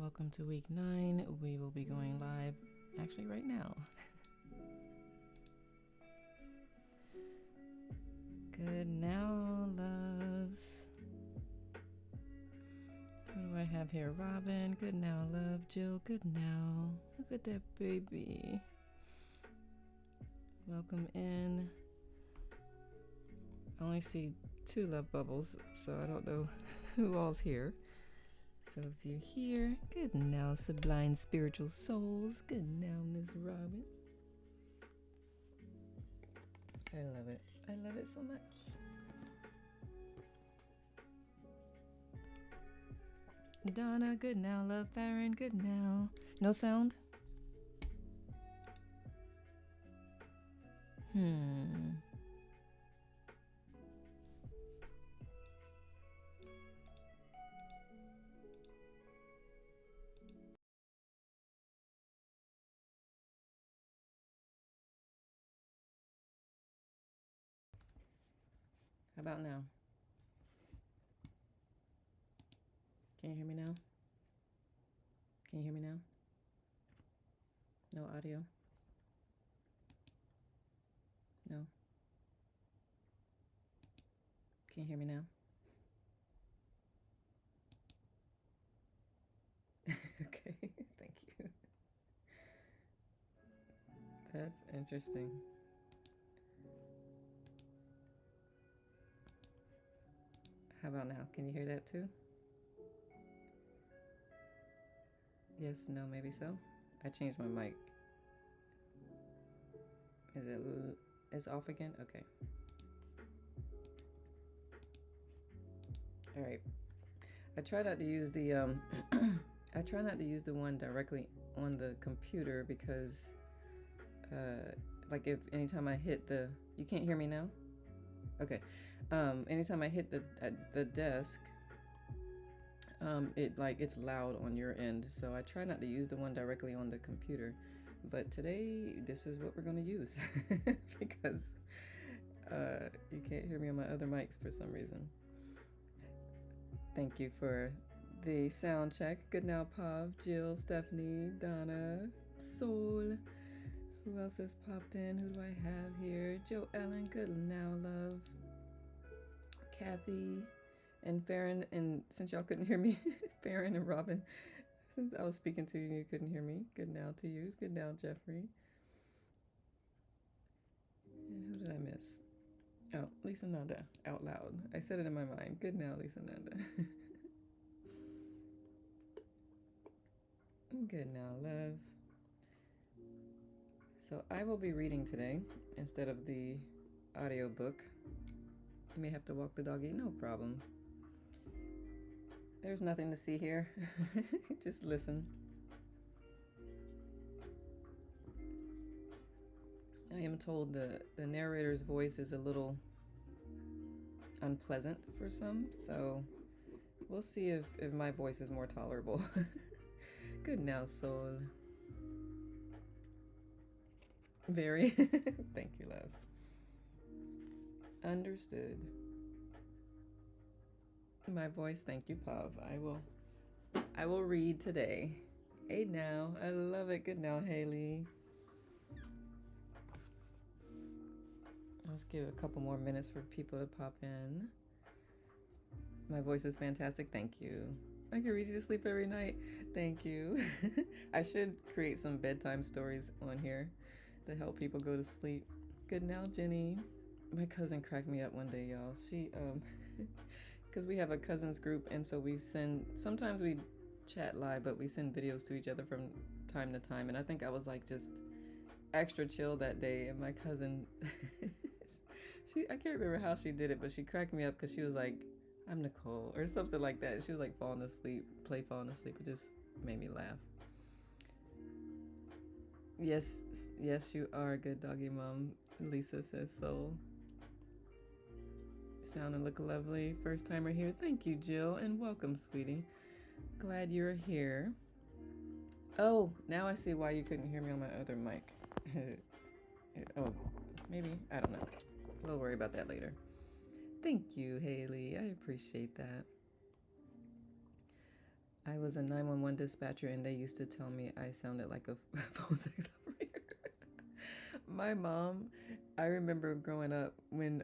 Welcome to week 9. We will be going live actually right now. Good now, loves. Who do I have here? Robin. Good now, love. Jill. Good now. Look at that baby. Welcome in. I only see 2 love bubbles, so I don't know who all's here. So if you're here, good now, sublime spiritual souls. Good now, Miss Robin. I love it. I love it so much. Donna, good now, love. Farron, good now. No sound? How about now? Can you hear me now? Can you hear me now? No audio? No? Can you hear me now? Okay, thank you. That's interesting. How about now? Can you hear that too? Yes, no, maybe so. I changed my mic. Is off again? Okay. All right. I try not to use the I try not to use the one directly on the computer because like if anytime I hit you can't hear me now? Okay. Anytime I hit the desk, it's loud on your end, so I try not to use the one directly on the computer. But today, this is what we're gonna use because you can't hear me on my other mics for some reason. Thank you for the sound check. Good now, Pav, Jill, Stephanie, Donna, Soul. Who else has popped in? Who do I have here? Joe Ellen, good now, love. Kathy and Farron, and since y'all couldn't hear me, Farron and Robin, since I was speaking to you and you couldn't hear me, good now to you. Good now, Jeffrey. And who did I miss? Oh, Lisa Nanda, out loud. I said it in my mind. Good now, Lisa Nanda. Good now, love. So I will be reading today instead of the audiobook. You may have to walk the doggy, no problem. There's nothing to see here. Just listen. I am told the narrator's voice is a little unpleasant for some, so we'll see if my voice is more tolerable. Good now, soul. Very. Thank you, love. Understood. My voice, thank you, Pav. I will read today. Hey now, I love it. Good now, Haley. Let's give a couple more minutes for people to pop in. My voice is fantastic. Thank you. I can read you to sleep every night. Thank you. I should create some bedtime stories on here to help people go to sleep. Good now, Jenny. My cousin cracked me up one day, y'all. She, because we have a cousins group, and so sometimes we chat live, but we send videos to each other from time to time. And I think I was like just extra chill that day, and my cousin, I can't remember how she did it, but she cracked me up because she was like, I'm Nicole, or something like that. She was like falling asleep. It just made me laugh. Yes, you are a good doggy mom. Lisa says so. Sound and look lovely. First timer here. Thank you, Jill, and welcome, sweetie. Glad you're here. Oh, now I see why you couldn't hear me on my other mic. Oh, maybe. I don't know. We'll worry about that later. Thank you, Haley. I appreciate that. I was a 911 dispatcher and they used to tell me I sounded like a phone sex operator. My mom, I remember growing up when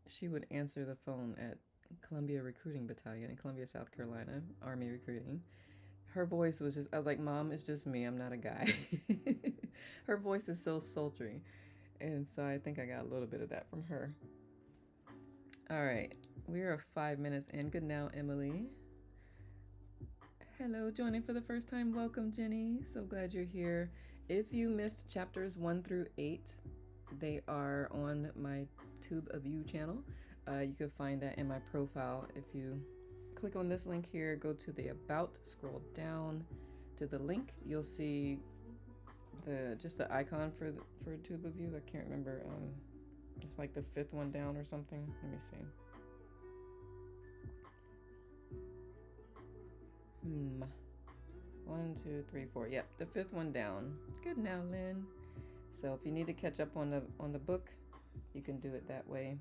she would answer the phone at Columbia Recruiting Battalion in Columbia, South Carolina, Army recruiting. Her voice was just, I was like, Mom, it's just me. I'm not a guy. Her voice is so sultry. And so I think I got a little bit of that from her. All right. We are 5 minutes in. Good now, Emily. Hello, joining for the first time. Welcome, Jenny. So glad you're here. If you missed chapters 1 through 8, they are on my Tube of You channel. You can find that in my profile. If you click on this link here, go to the About, scroll down to the link. You'll see just the icon for Tube of You. I can't remember. It's like the 5th one down or something. Let me see. 1, 2, 3, 4. Yep, the 5th one down. Good now, Lynn. So if you need to catch up on the book, you can do it that way.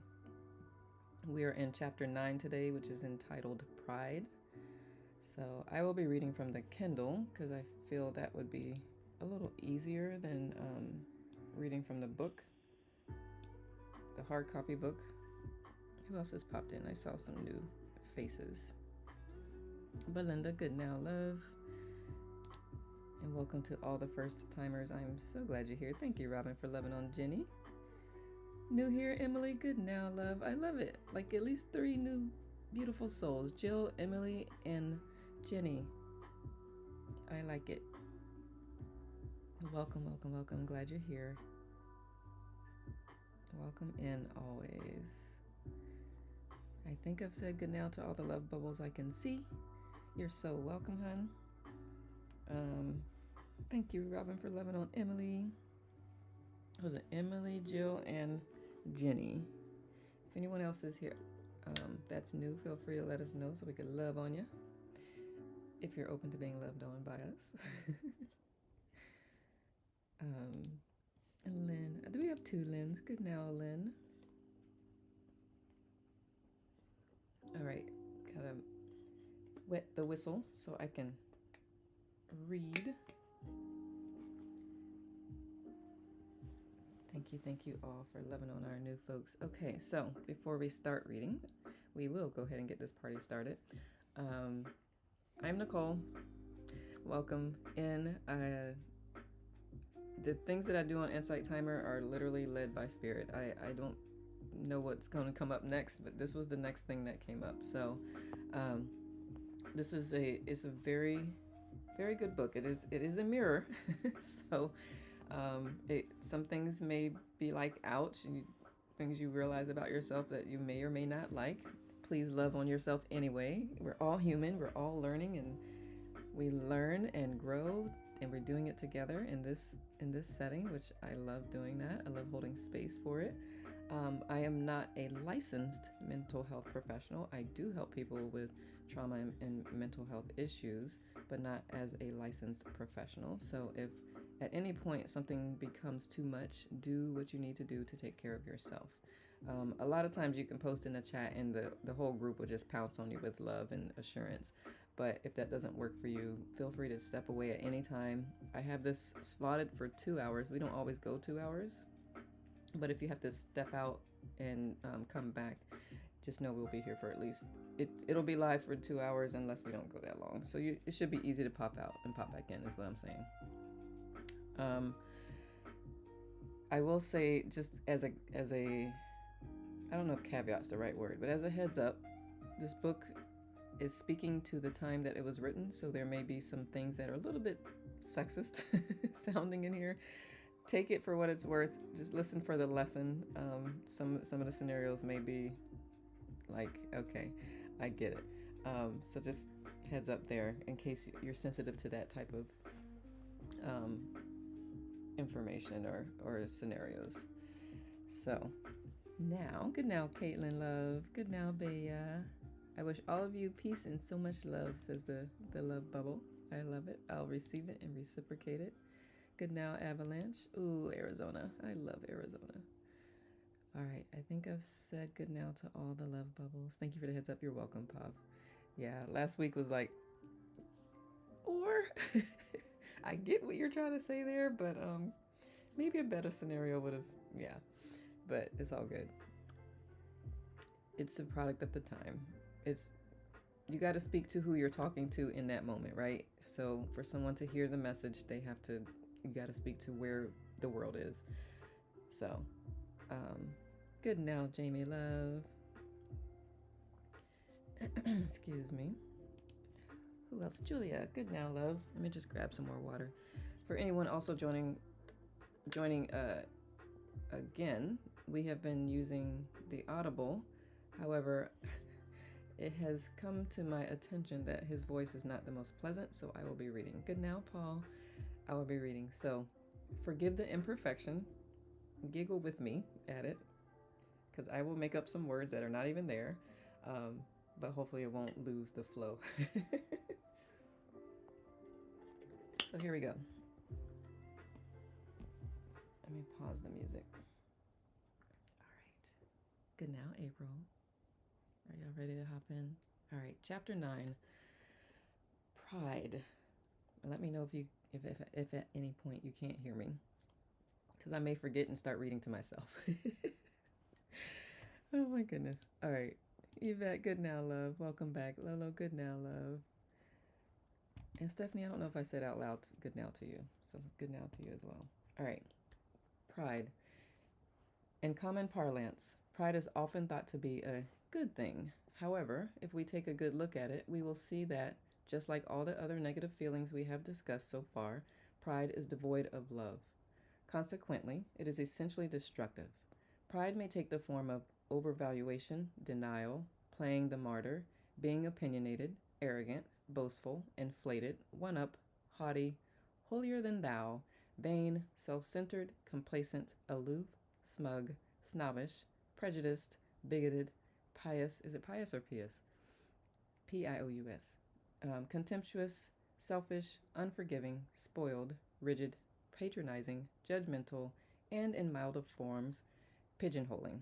We are in chapter 9 today, which is entitled Pride. So I will be reading from the Kindle because I feel that would be a little easier than reading from the book, the hard copy book. Who else has popped in? I saw some new faces. Belinda, good now, love. And welcome to all the first timers. I'm so glad you're here. Thank you, Robin, for loving on Jenny. New here, Emily, good now, love. I love it. Like at least 3 new beautiful souls. Jill, Emily, and Jenny. I like it. Welcome, welcome, welcome. Glad you're here. Welcome in always. I think I've said good now to all the love bubbles I can see. You're so welcome, hon. Thank you, Robin, for loving on Emily. Was it Emily, Jill, and Jenny? If anyone else is here that's new, feel free to let us know so we can love on you. If you're open to being loved on by us. Lynn. Do we have 2 Lyns? Good now, Lynn. All right. Gotta wet the whistle so I can read. Thank you all for loving on our new folks. Okay, so before we start reading, we will go ahead and get this party started. I'm Nicole. Welcome in. The things that I do on Insight Timer are literally led by Spirit. I don't know what's going to come up next, but this was the next thing that came up. So this is it's a very, very good book. It is a mirror. So some things may be like ouch, and things you realize about yourself that you may or may not like. Please love on yourself anyway. We're all human. We're all learning, and we learn and grow, and we're doing it together in this setting, which I love doing that. I love holding space for it. I am not a licensed mental health professional. I do help people with trauma and mental health issues, but not as a licensed professional. So if at any point something becomes too much, do what you need to do to take care of yourself. A lot of times you can post in the chat and the whole group will just pounce on you with love and assurance. But if that doesn't work for you, feel free to step away at any time. I have this slotted for 2 hours. We don't always go 2 hours. But if you have to step out and come back, just know we'll be here for at least, it'll be live for 2 hours unless we don't go that long. So it should be easy to pop out and pop back in is what I'm saying. I will say, just as a I don't know if caveat's the right word, but as a heads up, this book is speaking to the time that it was written, so there may be some things that are a little bit sexist sounding in here. Take it for what it's worth. Just listen for the lesson. Some of the scenarios may be like, okay, I get it. So just heads up there in case you're sensitive to that type of information or scenarios. So now, good now, Caitlin, love. Good now, Bea. I wish all of you peace and so much love, says the love bubble. I love it. I'll receive it and reciprocate it. Good now, Avalanche. Ooh, Arizona. I love Arizona. All right, I think I've said good now to all the love bubbles. Thank you for the heads up. You're welcome, Pav. Yeah, last week was like sure. I get what you're trying to say there, but maybe a better scenario would have, yeah, but it's all good. It's a product of the time. It's you got to speak to who you're talking to in that moment, right? So for someone to hear the message, they have to you got to speak to where the world is. So, um, good now, Jamie Love. Excuse me. Who else? Julia. Good now, love. Let me just grab some more water. For anyone also joining again, we have been using the Audible. However, it has come to my attention that his voice is not the most pleasant, so I will be reading. Good now, Paul. I will be reading. So, forgive the imperfection. Giggle with me at it, because I will make up some words that are not even there, but hopefully it won't lose the flow. So here we go. Let me pause the music. All right. Good now, April. Are y'all ready to hop in? All right, chapter 9. Pride. Let me know if at any point you can't hear me, because I may forget and start reading to myself. Oh my goodness. All right. Yvette, good now, love. Welcome back. Lolo, good now, love. And Stephanie, I don't know if I said out loud good now to you. So good now to you as well. All right. Pride. In common parlance, pride is often thought to be a good thing. However, if we take a good look at it, we will see that, just like all the other negative feelings we have discussed so far, pride is devoid of love. Consequently, it is essentially destructive. Pride may take the form of overvaluation, denial, playing the martyr, being opinionated, arrogant, boastful, inflated, one-up, haughty, holier than thou, vain, self-centered, complacent, aloof, smug, snobbish, prejudiced, bigoted, pious. Is it pious or pious? Pious. Contemptuous, selfish, unforgiving, spoiled, rigid, patronizing, judgmental, and in milder forms, pigeonholing.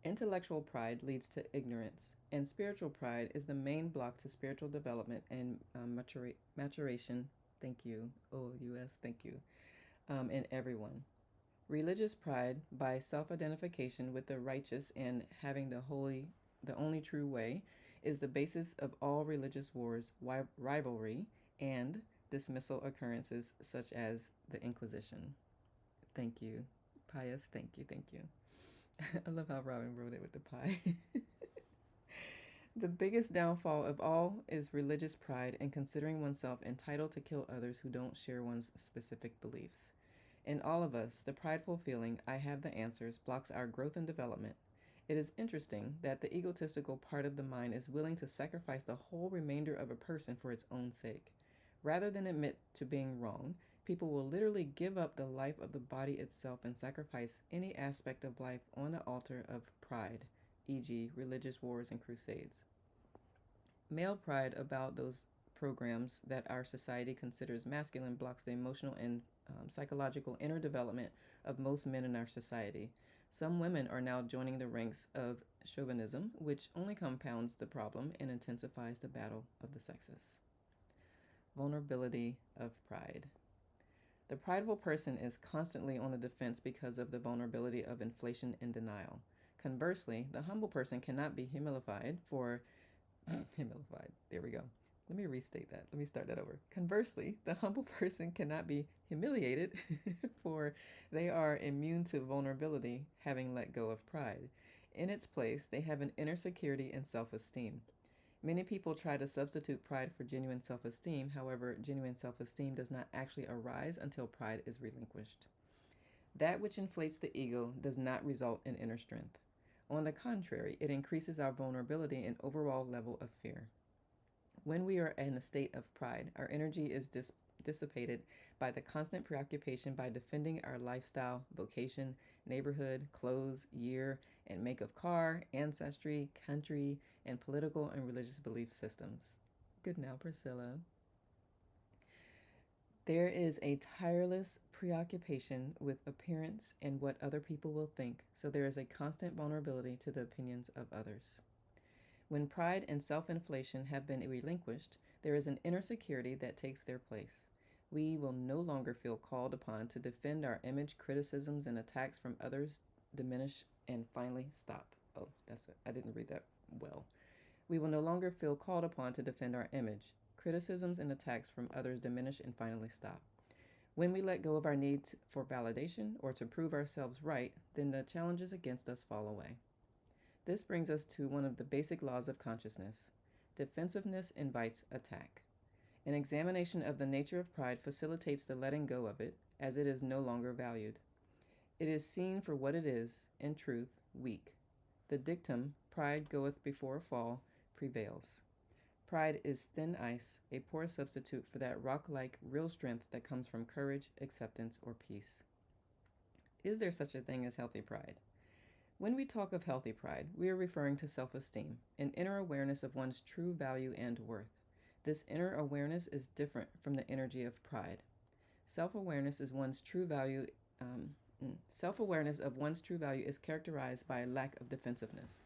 Intellectual pride leads to ignorance, and spiritual pride is the main block to spiritual development and maturation. Thank you, OUS, thank you, in everyone. Religious pride, by self-identification with the righteous and having the only true way, is the basis of all religious wars, rivalry, and dismissal occurrences such as the Inquisition. Thank you, Pius. Thank you. I love how Robin wrote it with the pie. The biggest downfall of all is religious pride and considering oneself entitled to kill others who don't share one's specific beliefs. In all of us, the prideful feeling, I have the answers, blocks our growth and development. It is interesting that the egotistical part of the mind is willing to sacrifice the whole remainder of a person for its own sake. Rather than admit to being wrong, people will literally give up the life of the body itself and sacrifice any aspect of life on the altar of pride, e.g., religious wars and crusades. Male pride about those programs that our society considers masculine blocks the emotional and psychological inner development of most men in our society. Some women are now joining the ranks of chauvinism, which only compounds the problem and intensifies the battle of the sexes. Vulnerability of pride. The prideful person is constantly on the defense because of the vulnerability of inflation and denial. Conversely, the humble person cannot be humilified for humilified. There we go. Let me restate that. Let me start that over. Conversely, the humble person cannot be humiliated for they are immune to vulnerability, having let go of pride. In its place, they have an inner security and self-esteem. Many people try to substitute pride for genuine self-esteem. However, genuine self-esteem does not actually arise until pride is relinquished. That which inflates the ego does not result in inner strength. On the contrary, it increases our vulnerability and overall level of fear. When we are in a state of pride, our energy is dissipated by the constant preoccupation by defending our lifestyle, vocation, neighborhood, clothes, year, and make of car, ancestry, country, and political and religious belief systems. Good now, Priscilla. There is a tireless preoccupation with appearance and what other people will think, so there is a constant vulnerability to the opinions of others. When pride and self-inflation have been relinquished, There is an inner security that takes their place. We will no longer feel called upon to defend our image. Criticisms and attacks from others diminish and finally stop. Oh, I didn't read that well. We will no longer feel called upon to defend our image. Criticisms and attacks from others diminish and finally stop. When we let go of our need for validation or to prove ourselves right, then the challenges against us fall away. This brings us to one of the basic laws of consciousness. Defensiveness invites attack. An examination of the nature of pride facilitates the letting go of it, as it is no longer valued. It is seen for what it is, in truth, weak. The dictum, pride goeth before a fall, prevails. Pride is thin ice, a poor substitute for that rock-like real strength that comes from courage, acceptance, or peace. Is there such a thing as healthy pride? When we talk of healthy pride, we are referring to self-esteem, an inner awareness of one's true value and worth. This inner awareness is different from the energy of pride. Self-awareness of one's true value is characterized by a lack of defensiveness.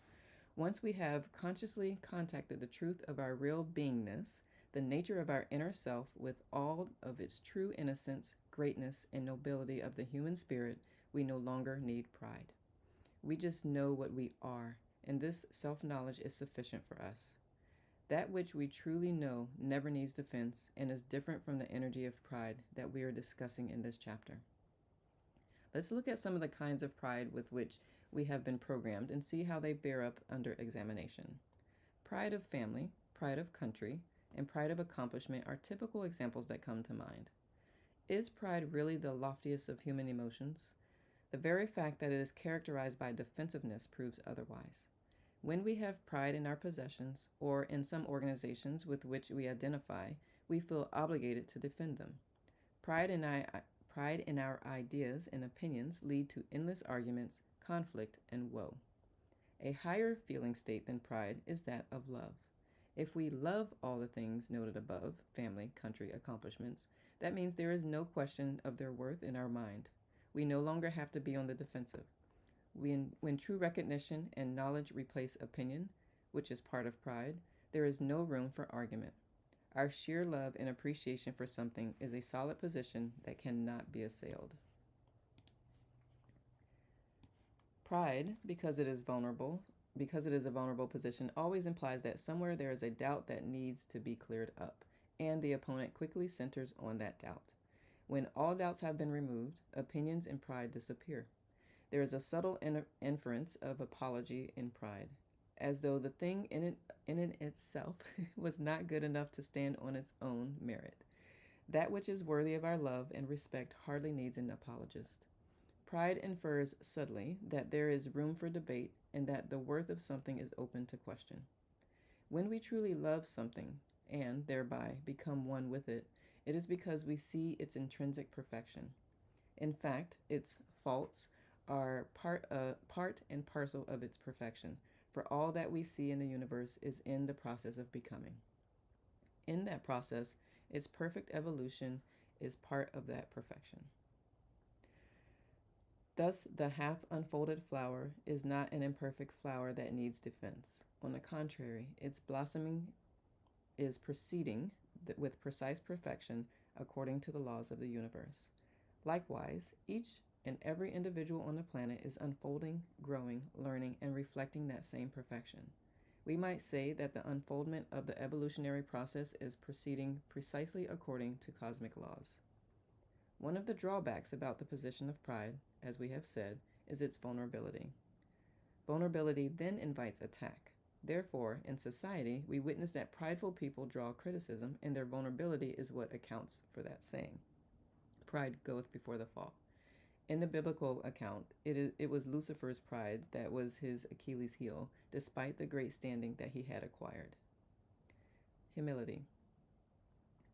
Once we have consciously contacted the truth of our real beingness, the nature of our inner self with all of its true innocence, greatness, and nobility of the human spirit, we no longer need pride. We just know what we are, and this self-knowledge is sufficient for us. That which we truly know never needs defense and is different from the energy of pride that we are discussing in this chapter. Let's look at some of the kinds of pride with which we have been programmed and see how they bear up under examination. Pride of family, pride of country, and pride of accomplishment are typical examples that come to mind. Is pride really the loftiest of human emotions? The very fact that it is characterized by defensiveness proves otherwise. When we have pride in our possessions or in some organizations with which we identify, we feel obligated to defend them. Pride in our ideas and opinions lead to endless arguments, conflict, and woe. A higher feeling state than pride is that of love. If we love all the things noted above, family, country, accomplishments, that means there is no question of their worth in our mind. We no longer have to be on the defensive. When true recognition and knowledge replace opinion, which is part of pride, there is no room for argument. Our sheer love and appreciation for something is a solid position that cannot be assailed. Pride, because it is a vulnerable position, always implies that somewhere there is a doubt that needs to be cleared up, and the opponent quickly centers on that doubt. When all doubts have been removed, opinions and pride disappear. There is a subtle inference of apology in pride, as though the thing in itself was not good enough to stand on its own merit. That which is worthy of our love and respect hardly needs an apologist. Pride infers subtly that there is room for debate and that the worth of something is open to question. When we truly love something and thereby become one with it, it is because we see its intrinsic perfection. In fact, its faults are part and parcel of its perfection, for all that we see in the universe is in the process of becoming. In that process, its perfect evolution is part of that perfection. Thus, the half-unfolded flower is not an imperfect flower that needs defense. On the contrary, its blossoming is proceeding with precise perfection according to the laws of the universe. Likewise, each and every individual on the planet is unfolding, growing, learning, and reflecting that same perfection. We might say that the unfoldment of the evolutionary process is proceeding precisely according to cosmic laws. One of the drawbacks about the position of pride, as we have said, is its vulnerability. Vulnerability then invites attack. Therefore, in society, we witness that prideful people draw criticism, and their vulnerability is what accounts for that saying. Pride goeth before the fall. In the biblical account, it was Lucifer's pride that was his Achilles' heel, despite the great standing that he had acquired. Humility.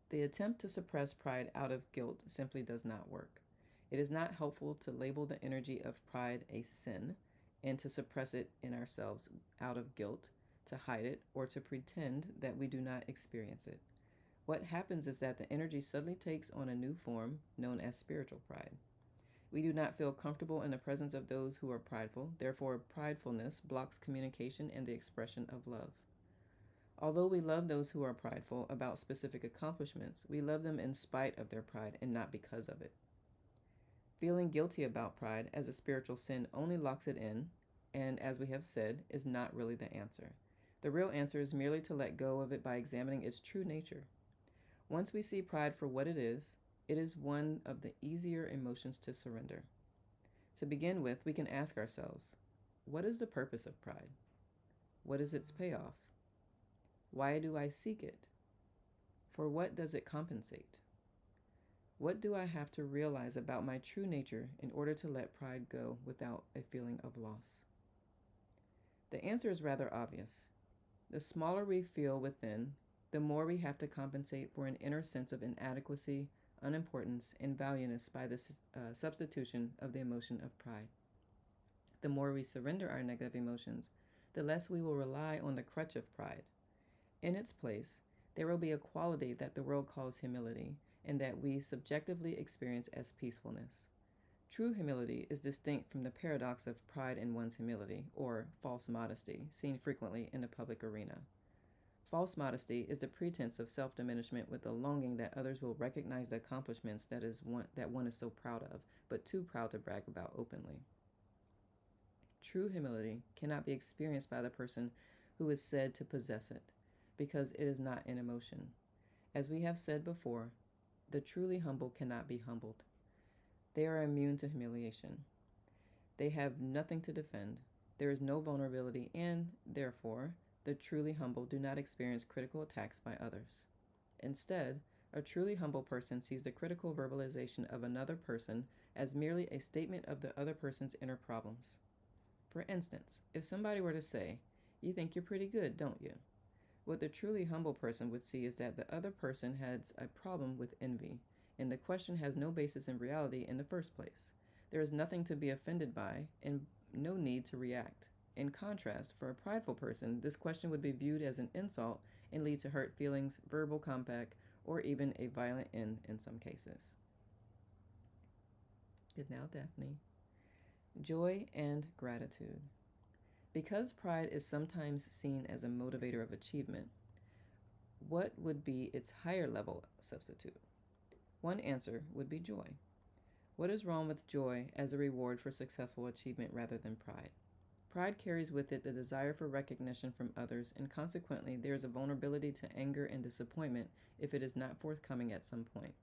The attempt to suppress pride out of guilt simply does not work. It is not helpful to label the energy of pride a sin and to suppress it in ourselves out of guilt, to hide it, or to pretend that we do not experience it. What happens is that the energy suddenly takes on a new form known as spiritual pride. We do not feel comfortable in the presence of those who are prideful. Therefore, pridefulness blocks communication and the expression of love. Although we love those who are prideful about specific accomplishments, we love them in spite of their pride and not because of it. Feeling guilty about pride as a spiritual sin only locks it in, and as we have said, is not really the answer. The real answer is merely to let go of it by examining its true nature. Once we see pride for what it is one of the easier emotions to surrender. To begin with, we can ask ourselves, what is the purpose of pride? What is its payoff? Why do I seek it? For what does it compensate? What do I have to realize about my true nature in order to let pride go without a feeling of loss? The answer is rather obvious. The smaller we feel within, the more we have to compensate for an inner sense of inadequacy, unimportance, and valuelessness by the substitution of the emotion of pride. The more we surrender our negative emotions, the less we will rely on the crutch of pride. In its place, there will be a quality that the world calls humility, and that we subjectively experience as peacefulness. True humility is distinct from the paradox of pride in one's humility, or false modesty, seen frequently in the public arena. False modesty is the pretense of self-diminishment with the longing that others will recognize the accomplishments that one is so proud of, but too proud to brag about openly. True humility cannot be experienced by the person who is said to possess it, because it is not an emotion. As we have said before, the truly humble cannot be humbled. They are immune to humiliation. They have nothing to defend. There is no vulnerability, and, therefore, the truly humble do not experience critical attacks by others. Instead, a truly humble person sees the critical verbalization of another person as merely a statement of the other person's inner problems. For instance, if somebody were to say, "You think you're pretty good, don't you?" What the truly humble person would see is that the other person has a problem with envy, and the question has no basis in reality in the first place. There is nothing to be offended by, and no need to react. In contrast, for a prideful person, this question would be viewed as an insult and lead to hurt feelings, verbal comeback, or even a violent end in some cases. Good now, Daphne. Joy and gratitude. Because pride is sometimes seen as a motivator of achievement, what would be its higher level substitute? One answer would be joy. What is wrong with joy as a reward for successful achievement rather than pride? Pride carries with it the desire for recognition from others, and consequently, there is a vulnerability to anger and disappointment if it is not forthcoming at some point.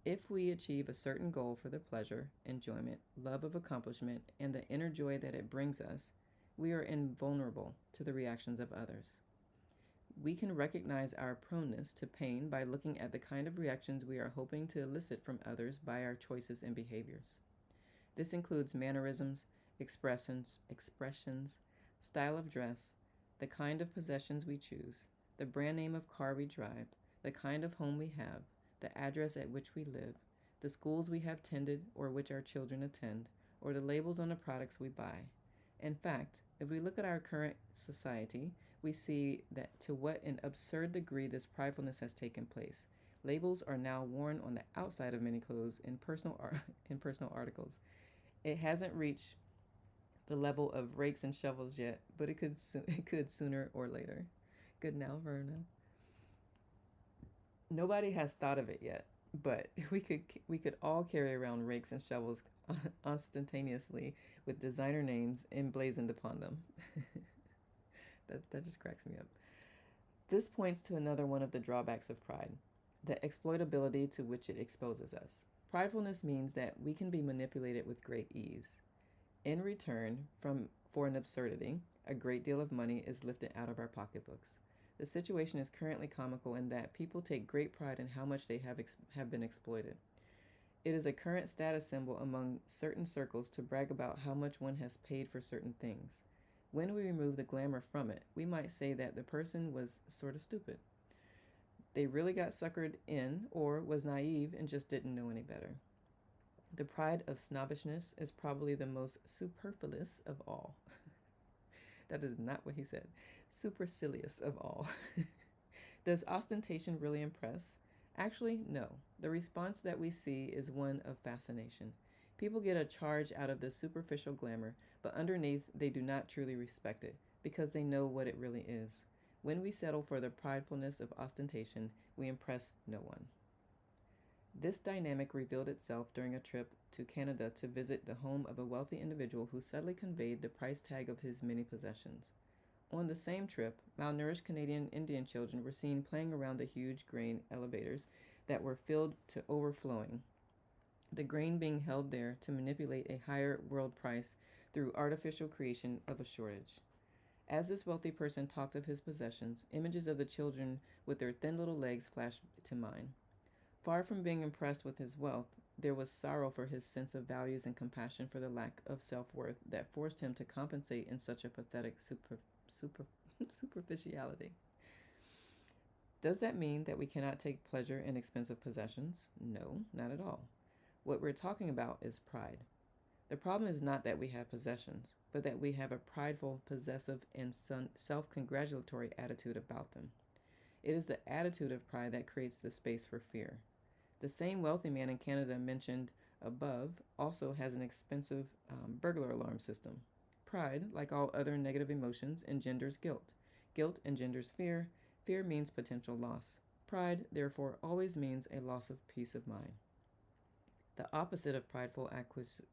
If we achieve a certain goal for the pleasure, enjoyment, love of accomplishment, and the inner joy that it brings us, we are invulnerable to the reactions of others. We can recognize our proneness to pain by looking at the kind of reactions we are hoping to elicit from others by our choices and behaviors. This includes mannerisms, expressions, style of dress, the kind of possessions we choose, the brand name of car we drive, the kind of home we have, the address at which we live, the schools we have tended or which our children attend, or the labels on the products we buy. In fact, if we look at our current society, we see that to what an absurd degree this pridefulness has taken place. Labels are now worn on the outside of many clothes in personal articles. It hasn't reached the level of rakes and shovels yet, but it could sooner or later. Good now, Verna. Nobody has thought of it yet, but we could all carry around rakes and shovels ostentatiously with designer names emblazoned upon them. That just cracks me up. This points to another one of the drawbacks of pride, the exploitability to which it exposes us. Pridefulness means that we can be manipulated with great ease. In return for an absurdity, a great deal of money is lifted out of our pocketbooks. The situation is currently comical in that people take great pride in how much they have been exploited. It is a current status symbol among certain circles to brag about how much one has paid for certain things. When we remove the glamour from it, we might say that the person was sort of stupid. They really got suckered in, or was naive and just didn't know any better. The pride of snobbishness is probably the most superfluous of all. That is not what he said. Supercilious of all. Does ostentation really impress? Actually, no. The response that we see is one of fascination. People get a charge out of the superficial glamour, but underneath they do not truly respect it, because they know what it really is. When we settle for the pridefulness of ostentation, we impress no one. This dynamic revealed itself during a trip to Canada to visit the home of a wealthy individual who subtly conveyed the price tag of his many possessions. On the same trip, malnourished Canadian Indian children were seen playing around the huge grain elevators that were filled to overflowing, the grain being held there to manipulate a higher world price through artificial creation of a shortage. As this wealthy person talked of his possessions, images of the children with their thin little legs flashed to mind. Far from being impressed with his wealth, there was sorrow for his sense of values and compassion for the lack of self-worth that forced him to compensate in such a pathetic superficiality. Does that mean that we cannot take pleasure in expensive possessions? No, not at all. What we're talking about is pride. The problem is not that we have possessions, but that we have a prideful, possessive, and self-congratulatory attitude about them. It is the attitude of pride that creates the space for fear. The same wealthy man in Canada mentioned above also has an expensive burglar alarm system. Pride, like all other negative emotions, engenders guilt. Guilt engenders fear. Fear means potential loss. Pride, therefore, always means a loss of peace of mind. The opposite of prideful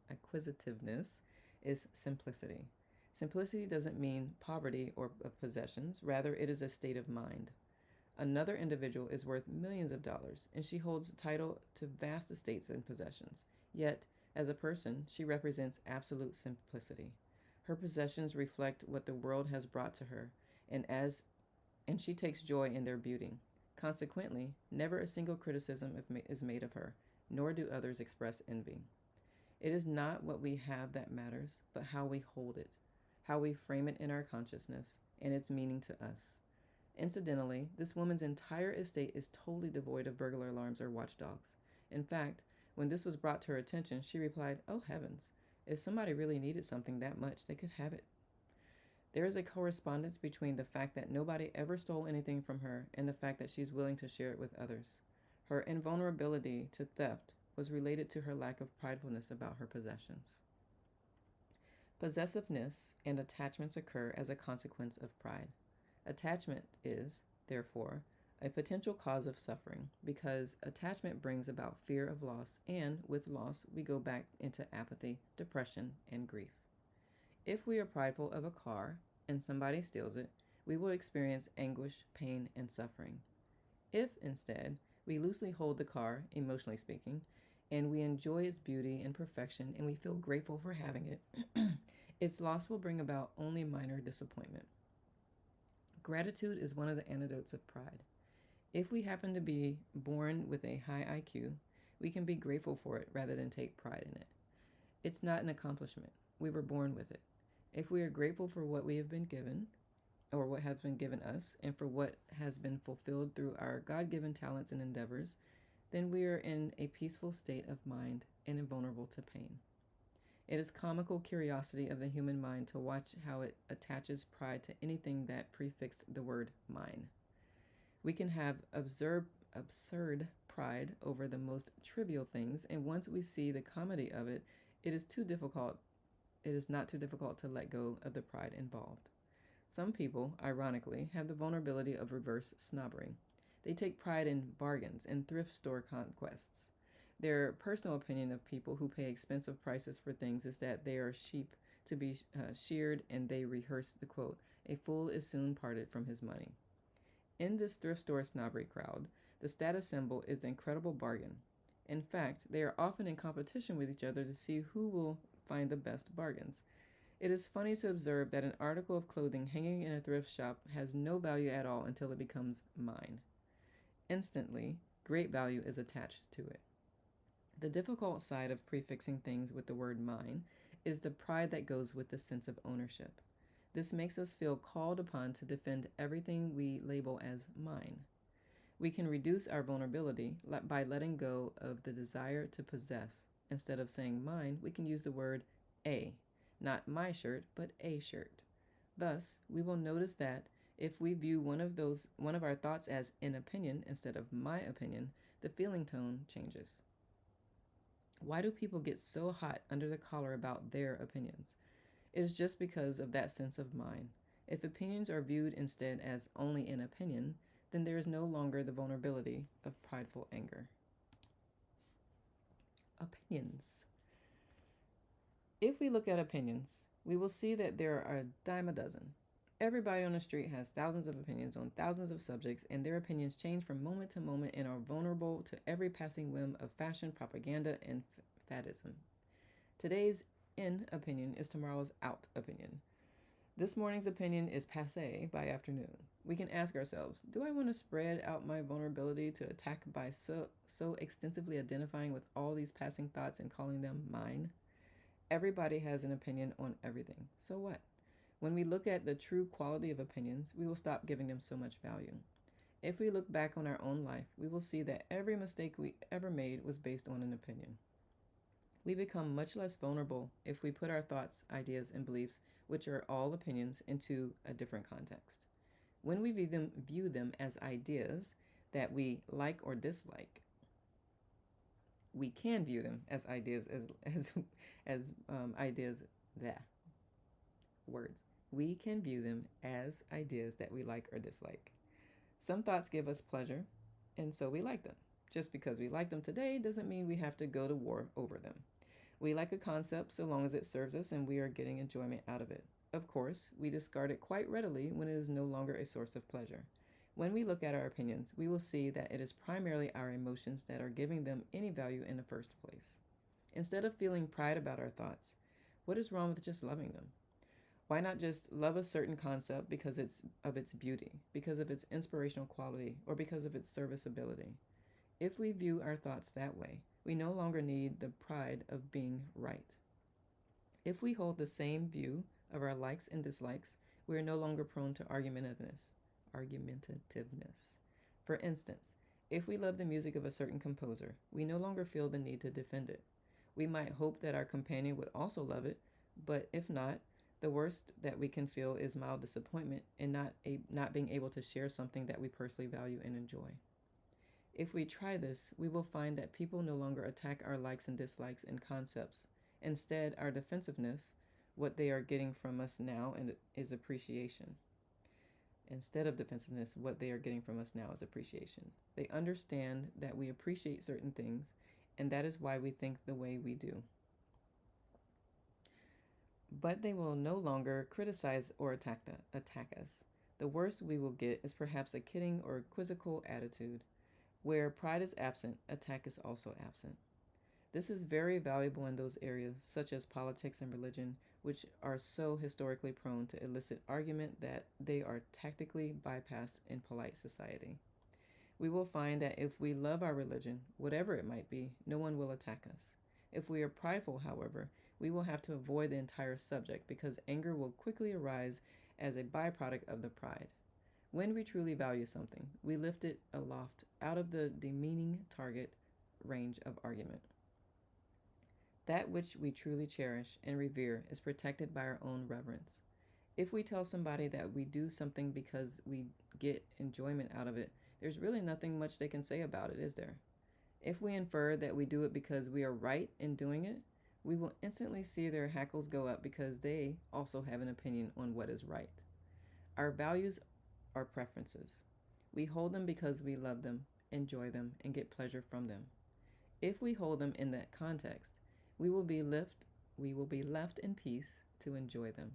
acquisitiveness is simplicity. Simplicity doesn't mean poverty or of possessions. Rather, it is a state of mind. Another individual is worth millions of dollars, and she holds title to vast estates and possessions. Yet, as a person, she represents absolute simplicity. Her possessions reflect what the world has brought to her, and she takes joy in their beauty. Consequently, never a single criticism is made of her, nor do others express envy. It is not what we have that matters, but how we hold it, how we frame it in our consciousness, and its meaning to us. Incidentally, this woman's entire estate is totally devoid of burglar alarms or watchdogs. In fact, when this was brought to her attention, she replied, "Oh heavens, if somebody really needed something that much, they could have it." There is a correspondence between the fact that nobody ever stole anything from her and the fact that she's willing to share it with others. Her invulnerability to theft was related to her lack of pridefulness about her possessions. Possessiveness and attachments occur as a consequence of pride. Attachment is, therefore, a potential cause of suffering because attachment brings about fear of loss, and with loss, we go back into apathy, depression, and grief. If we are prideful of a car and somebody steals it, we will experience anguish, pain, and suffering. If, instead, we loosely hold the car, emotionally speaking, and we enjoy its beauty and perfection and we feel grateful for having it, its loss will bring about only minor disappointment. Gratitude is one of the antidotes of pride. If we happen to be born with a high IQ, we can be grateful for it rather than take pride in it. It's not an accomplishment. We were born with it. If we are grateful for what we have been given, or what has been given us, and for what has been fulfilled through our God-given talents and endeavors, then we are in a peaceful state of mind and invulnerable to pain. It is comical curiosity of the human mind to watch how it attaches pride to anything that prefixed the word mine. We can have absurd pride over the most trivial things, and once we see the comedy of it, it is not too difficult to let go of the pride involved. Some people, ironically, have the vulnerability of reverse snobbery. They take pride in bargains and thrift store conquests. Their personal opinion of people who pay expensive prices for things is that they are sheep to be sheared, and they rehearse the quote, "A fool is soon parted from his money." In this thrift store snobbery crowd, the status symbol is the incredible bargain. In fact, they are often in competition with each other to see who will find the best bargains. It is funny to observe that an article of clothing hanging in a thrift shop has no value at all until it becomes mine. Instantly, great value is attached to it. The difficult side of prefixing things with the word mine is the pride that goes with the sense of ownership. This makes us feel called upon to defend everything we label as mine. We can reduce our vulnerability by letting go of the desire to possess. Instead of saying mine, we can use the word a, not my shirt, but a shirt. Thus, we will notice that if we view one of our thoughts as an opinion instead of my opinion, the feeling tone changes. Why do people get so hot under the collar about their opinions? It is just because of that sense of mine. If opinions are viewed instead as only an opinion, then there is no longer the vulnerability of prideful anger. Opinions. If we look at opinions, we will see that there are a dime a dozen. Everybody on the street has thousands of opinions on thousands of subjects, and their opinions change from moment to moment and are vulnerable to every passing whim of fashion, propaganda, and faddism. Today's in opinion is tomorrow's out opinion. This morning's opinion is passe by afternoon. We can ask ourselves, do I want to spread out my vulnerability to attack by so extensively identifying with all these passing thoughts and calling them mine? Everybody has an opinion on everything. So what? When we look at the true quality of opinions, we will stop giving them so much value. If we look back on our own life, we will see that every mistake we ever made was based on an opinion. We become much less vulnerable if we put our thoughts, ideas, and beliefs, which are all opinions, into a different context. When we view them as ideas that we like or dislike, we can view them as ideas as ideas that words. We can view them as ideas that we like or dislike. Some thoughts give us pleasure, and so we like them. Just because we like them today doesn't mean we have to go to war over them. We like a concept so long as it serves us and we are getting enjoyment out of it. Of course, we discard it quite readily when it is no longer a source of pleasure. When we look at our opinions, we will see that it is primarily our emotions that are giving them any value in the first place. Instead of feeling pride about our thoughts, what is wrong with just loving them? Why not just love a certain concept because of its beauty, because of its inspirational quality, or because of its serviceability? If we view our thoughts that way, we no longer need the pride of being right. If we hold the same view of our likes and dislikes, we are no longer prone to argumentativeness. For instance, if we love the music of a certain composer, we no longer feel the need to defend it. We might hope that our companion would also love it, but if not, the worst that we can feel is mild disappointment in not being able to share something that we personally value and enjoy. If we try this, we will find that people no longer attack our likes and dislikes and concepts. Instead, our defensiveness, what they are getting from us now, is appreciation. Instead of defensiveness, what they are getting from us now is appreciation. They understand that we appreciate certain things, and that is why we think the way we do. But they will no longer criticize or attack us. The worst we will get is perhaps a kidding or quizzical attitude. Where pride is absent, attack is also absent. This is very valuable in those areas, such as politics and religion, which are so historically prone to elicit argument that they are tactically bypassed in polite society. We will find that if we love our religion, whatever it might be, no one will attack us. If we are prideful, however, we will have to avoid the entire subject because anger will quickly arise as a byproduct of the pride. When we truly value something, we lift it aloft out of the demeaning target range of argument. That which we truly cherish and revere is protected by our own reverence. If we tell somebody that we do something because we get enjoyment out of it, there's really nothing much they can say about it, is there? If we infer that we do it because we are right in doing it, we will instantly see their hackles go up because they also have an opinion on what is right. Our values are preferences. We hold them because we love them, enjoy them, and get pleasure from them. If we hold them in that context, we will be left in peace to enjoy them.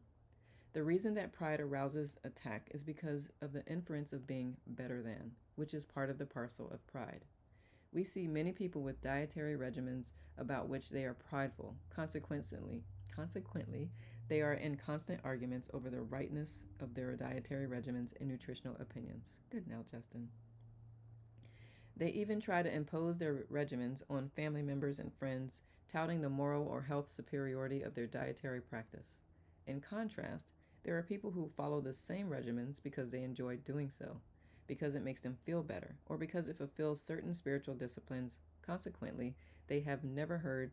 The reason that pride arouses attack is because of the inference of being better than, which is part of the parcel of pride. We see many people with dietary regimens about which they are prideful. Consequently, they are in constant arguments over the rightness of their dietary regimens and nutritional opinions. Good now, Justin. They even try to impose their regimens on family members and friends, touting the moral or health superiority of their dietary practice. In contrast, there are people who follow the same regimens because they enjoy doing so, because it makes them feel better, or because it fulfills certain spiritual disciplines. Consequently, they are never heard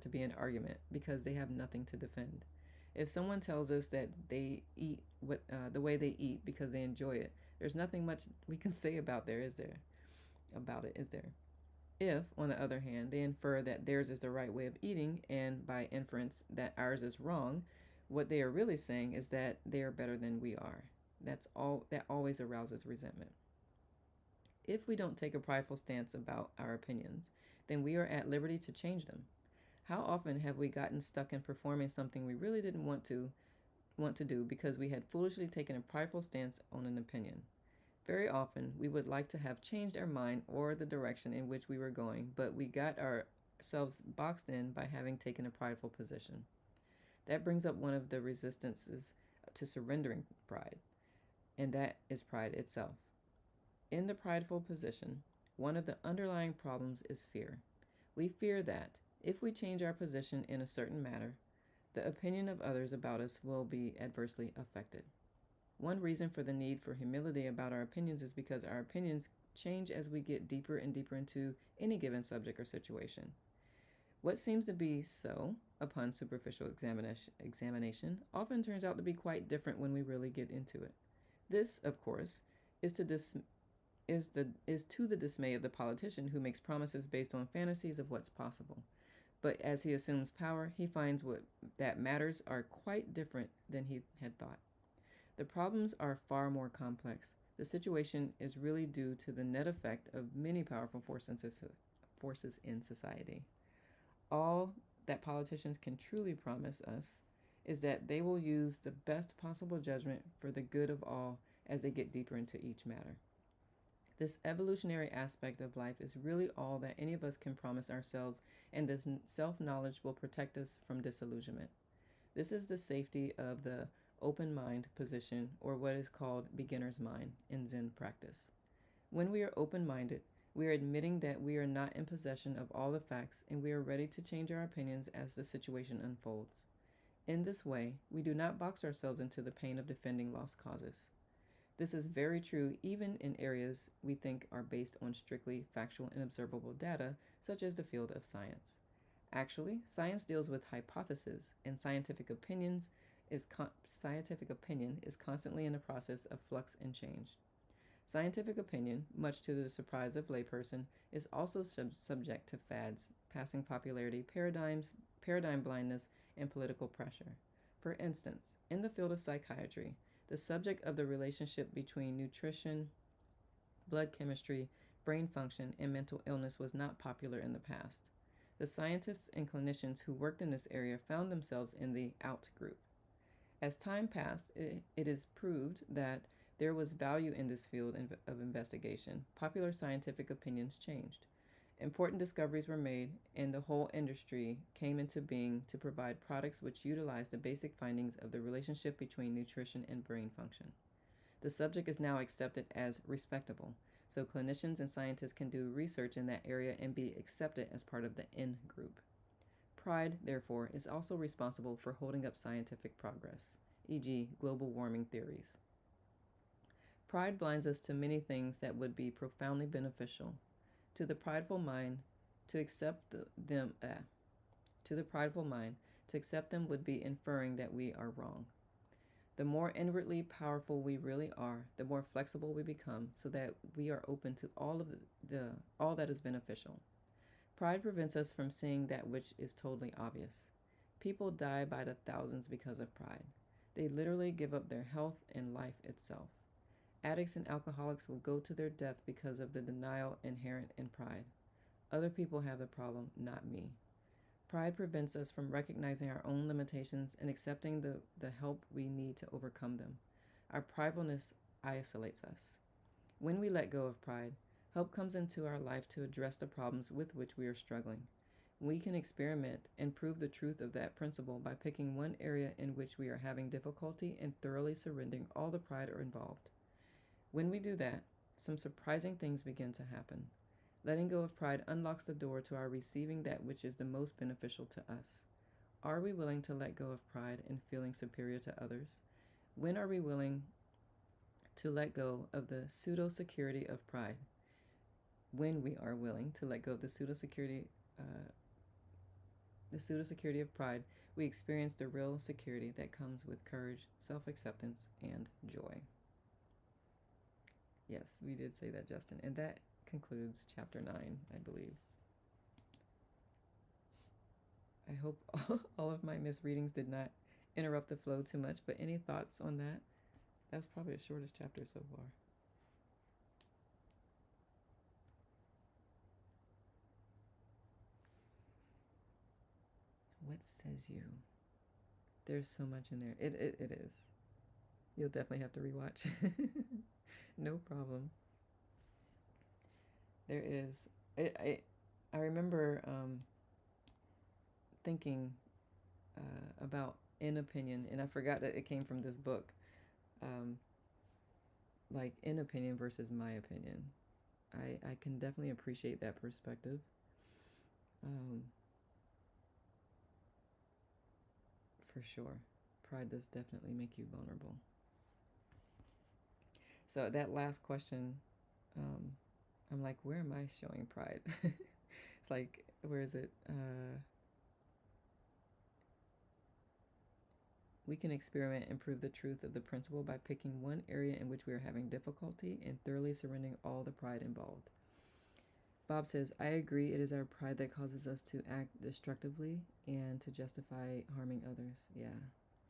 to be an argument because they have nothing to defend. If someone tells us that they eat the way they eat because they enjoy it, there's nothing much we can say about it, is there? If, on the other hand, they infer that theirs is the right way of eating, and by inference that ours is wrong, What they are really saying is that they are better than we are. That always arouses resentment. If we don't take a prideful stance about our opinions, then we are at liberty to change them. How often have we gotten stuck in performing something we really didn't want to do because we had foolishly taken a prideful stance on an opinion? Very often, we would like to have changed our mind or the direction in which we were going, but we got ourselves boxed in by having taken a prideful position. That brings up one of the resistances to surrendering pride, and that is pride itself. In the prideful position, one of the underlying problems is fear. We fear that if we change our position in a certain matter, the opinion of others about us will be adversely affected. One reason for the need for humility about our opinions is because our opinions change as we get deeper and deeper into any given subject or situation. What seems to be so upon superficial examination often turns out to be quite different when we really get into it. This, of course, is to the dismay of the politician who makes promises based on fantasies of what's possible. But as he assumes power, he finds that matters are quite different than he had thought. The problems are far more complex. The situation is really due to the net effect of many powerful forces in society. All that politicians can truly promise us is that they will use the best possible judgment for the good of all as they get deeper into each matter. This evolutionary aspect of life is really all that any of us can promise ourselves, and this self-knowledge will protect us from disillusionment. This is the safety of the open mind position, or what is called beginner's mind in Zen practice. When we are open minded, we are admitting that we are not in possession of all the facts, and we are ready to change our opinions as the situation unfolds. In this way, we do not box ourselves into the pain of defending lost causes. This is very true even in areas we think are based on strictly factual and observable data, such as the field of science. Actually, science deals with hypotheses, and scientific opinion is constantly in the process of flux and change. Scientific opinion, much to the surprise of layperson, is also subject to fads, passing popularity, paradigm blindness, and political pressure. For instance, in the field of psychiatry, the subject of the relationship between nutrition, blood chemistry, brain function, and mental illness was not popular in the past. The scientists and clinicians who worked in this area found themselves in the out group. As time passed, it is proved that there was value in this field of investigation. Popular scientific opinions changed. Important discoveries were made, and the whole industry came into being to provide products which utilize the basic findings of the relationship between nutrition and brain function. The subject is now accepted as respectable, so clinicians and scientists can do research in that area and be accepted as part of the in group. Pride, therefore, is also responsible for holding up scientific progress, e.g., global warming theories. Pride blinds us to many things that would be profoundly beneficial. To the prideful mind, to accept them would be inferring that we are wrong. The more inwardly powerful we really are, the more flexible we become, so that we are open to all that is beneficial. Pride prevents us from seeing that which is totally obvious. People die by the thousands because of pride. They literally give up their health and life itself. Addicts and alcoholics will go to their death because of the denial inherent in pride. Other people have the problem, not me. Pride prevents us from recognizing our own limitations and accepting the help we need to overcome them. Our pridefulness isolates us. When we let go of pride, help comes into our life to address the problems with which we are struggling. We can experiment and prove the truth of that principle by picking one area in which we are having difficulty and thoroughly surrendering all the pride involved. When we do that, some surprising things begin to happen. Letting go of pride unlocks the door to our receiving that which is the most beneficial to us. Are we willing to let go of pride and feeling superior to others? When are we willing to let go of the pseudo-security of pride? When we are willing to let go of the pseudo-security of pride, we experience the real security that comes with courage, self-acceptance, and joy. Yes, we did say that, Justin. And that concludes chapter 9, I believe. I hope all of my misreadings did not interrupt the flow too much, but any thoughts on that? That's probably the shortest chapter so far. What says you? There's so much in there. It is. You'll definitely have to rewatch. No problem. There is. I remember thinking about in opinion, and I forgot that it came from this book. Um, like in opinion versus my opinion. I can definitely appreciate that perspective. Um, for sure. Pride does definitely make you vulnerable. So that last question, um, I'm like, where am I showing pride? It's like, where is it? We can experiment and prove the truth of the principle by picking one area in which we are having difficulty and thoroughly surrendering all the pride involved. Bob says, I agree, it is our pride that causes us to act destructively and to justify harming others. Yeah,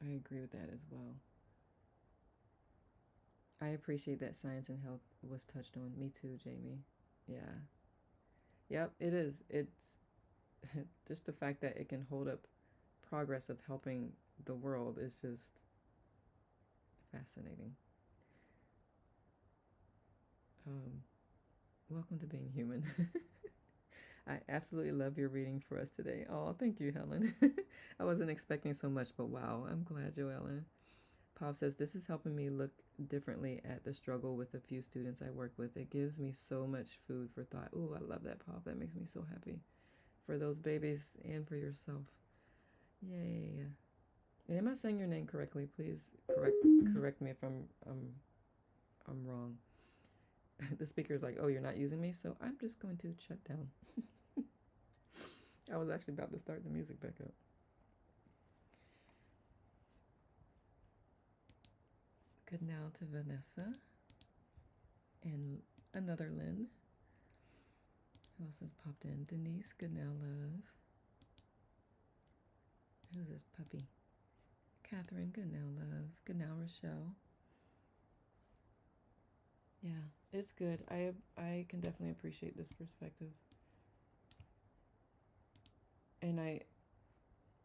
I agree with that as well. I appreciate that science and health was touched on. Me too, Jamie. Yeah. Yep, it is. It's just the fact that it can hold up progress of helping the world is just fascinating. Um, welcome to being human. I absolutely love your reading for us today. Oh, thank you, Helen. I wasn't expecting so much, but wow, I'm glad, Joellen. Pop says, this is helping me look differently at the struggle with the few students I work with. It gives me so much food for thought. Ooh, I love that, Pop. That makes me so happy for those babies and for yourself. Yay. And am I saying your name correctly? Please correct me if I'm wrong. The speaker is like, oh, you're not using me, so I'm just going to shut down. I was actually about to start the music back up. Good now to Vanessa and another Lynn. Who else has popped in? Denise, good now, love. Who's this puppy? Catherine, good now, love. Good now, Rochelle. Yeah, it's good. I can definitely appreciate this perspective. And I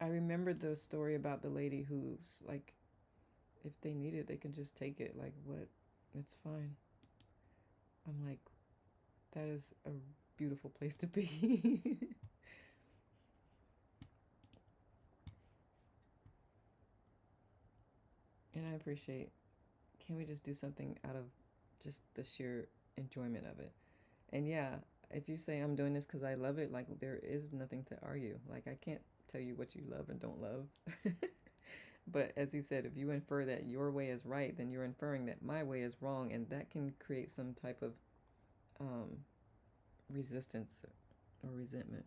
remembered the story about the lady who's like, if they need it, they can just take it. Like, what? It's fine. I'm like, that is a beautiful place to be. And I appreciate, can we just do something out of just the sheer enjoyment of it? And yeah, if you say I'm doing this because I love it, like there is nothing to argue. Like I can't tell you what you love and don't love. But as you said, if you infer that your way is right, then you're inferring that my way is wrong, and that can create some type of um, resistance or resentment.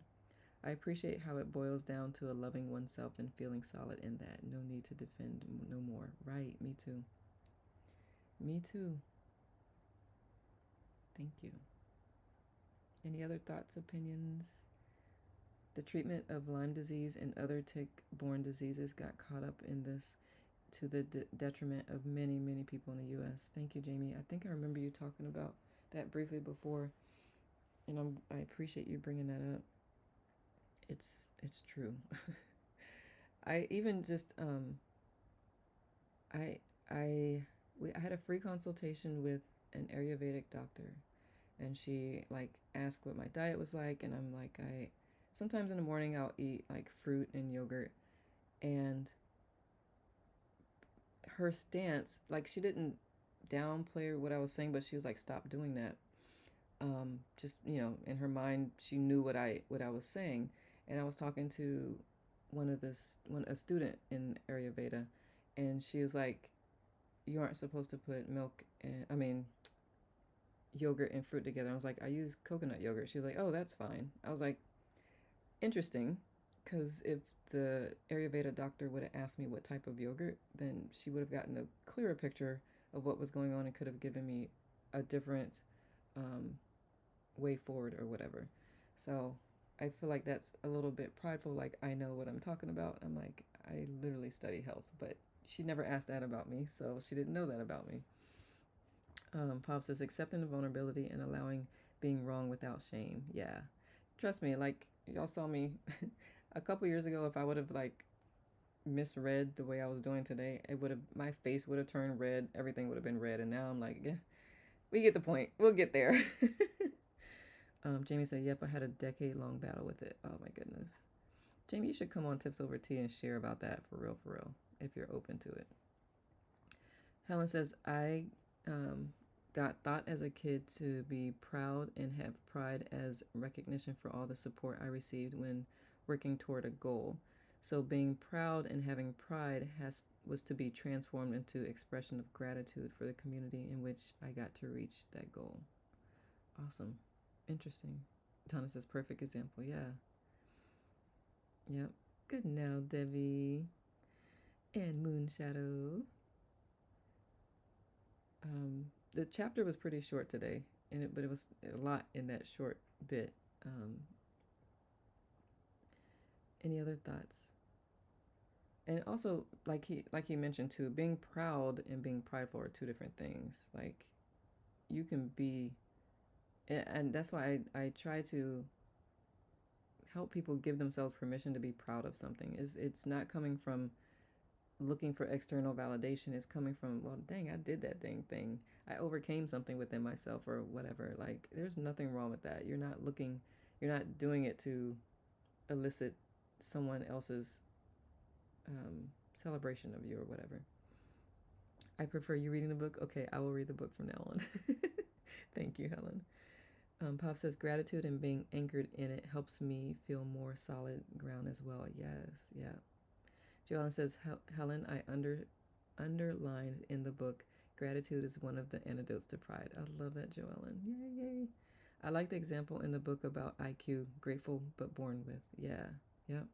I appreciate how it boils down to a loving oneself and feeling solid in that. No need to defend no more. Right, me too. Me too. Thank you. Any other thoughts, opinions? The treatment of Lyme disease and other tick-borne diseases got caught up in this to the detriment of many, many people in the U.S. Thank you, Jamie. I think I remember you talking about that briefly before, and I appreciate you bringing that up. It's true. I even just I I had a free consultation with an Ayurvedic doctor, and she like asked what my diet was like, and I'm like, I sometimes in the morning I'll eat like fruit and yogurt, and her stance, like she didn't downplay what I was saying, but she was like, stop doing that. Just in her mind, she knew what I was saying, and I was talking to a student in Ayurveda, and she was like, you aren't supposed to put milk and yogurt and fruit together. I was like, I use coconut yogurt. She was like, oh, that's fine. I was like, interesting, because if the Ayurveda doctor would have asked me what type of yogurt, then she would have gotten a clearer picture of what was going on and could have given me a different way forward or whatever. So I feel like that's a little bit prideful. Like I know what I'm talking about. I'm like, I literally study health, but she never asked that about me, so she didn't know that about me. Pop says accepting the vulnerability and allowing being wrong without shame. Yeah, trust me. Like y'all saw me a couple years ago. If I would have like misread the way I was doing today, it would have my face would have turned red. Everything would have been red, and now I'm like, yeah, we get the point. We'll get there. Jamie said, "Yep, I had a decade-long battle with it. Oh my goodness, Jamie, you should come on Tips Over Tea and share about that for real, if you're open to it." Helen says, "I got thought as a kid to be proud and have pride as recognition for all the support I received when working toward a goal. So being proud and having pride was to be transformed into expression of gratitude for the community in which I got to reach that goal." Awesome. Interesting. Donna says, perfect example. Yeah. Yep. Good now, Debbie. And Moonshadow. The chapter was pretty short today, but it was a lot in that short bit. Any other thoughts? And also, like he mentioned too, being proud and being prideful are two different things. Like you can be, and that's why I try to help people give themselves permission to be proud of something. It's not coming from looking for external validation. It's coming from, well, dang, I did that dang thing. I overcame something within myself or whatever. Like there's nothing wrong with that. You're not doing it to elicit someone else's celebration of you or whatever. I prefer you reading the book. Okay, I will read the book from now on. Thank you, Helen. Pop says gratitude and being anchored in it helps me feel more solid ground as well. Yes, yeah. Joellen says, Helen, I underlined in the book, gratitude is one of the antidotes to pride. I love that, Joellen. Yay, yay. I like the example in the book about IQ, grateful but born with. Yeah, yep.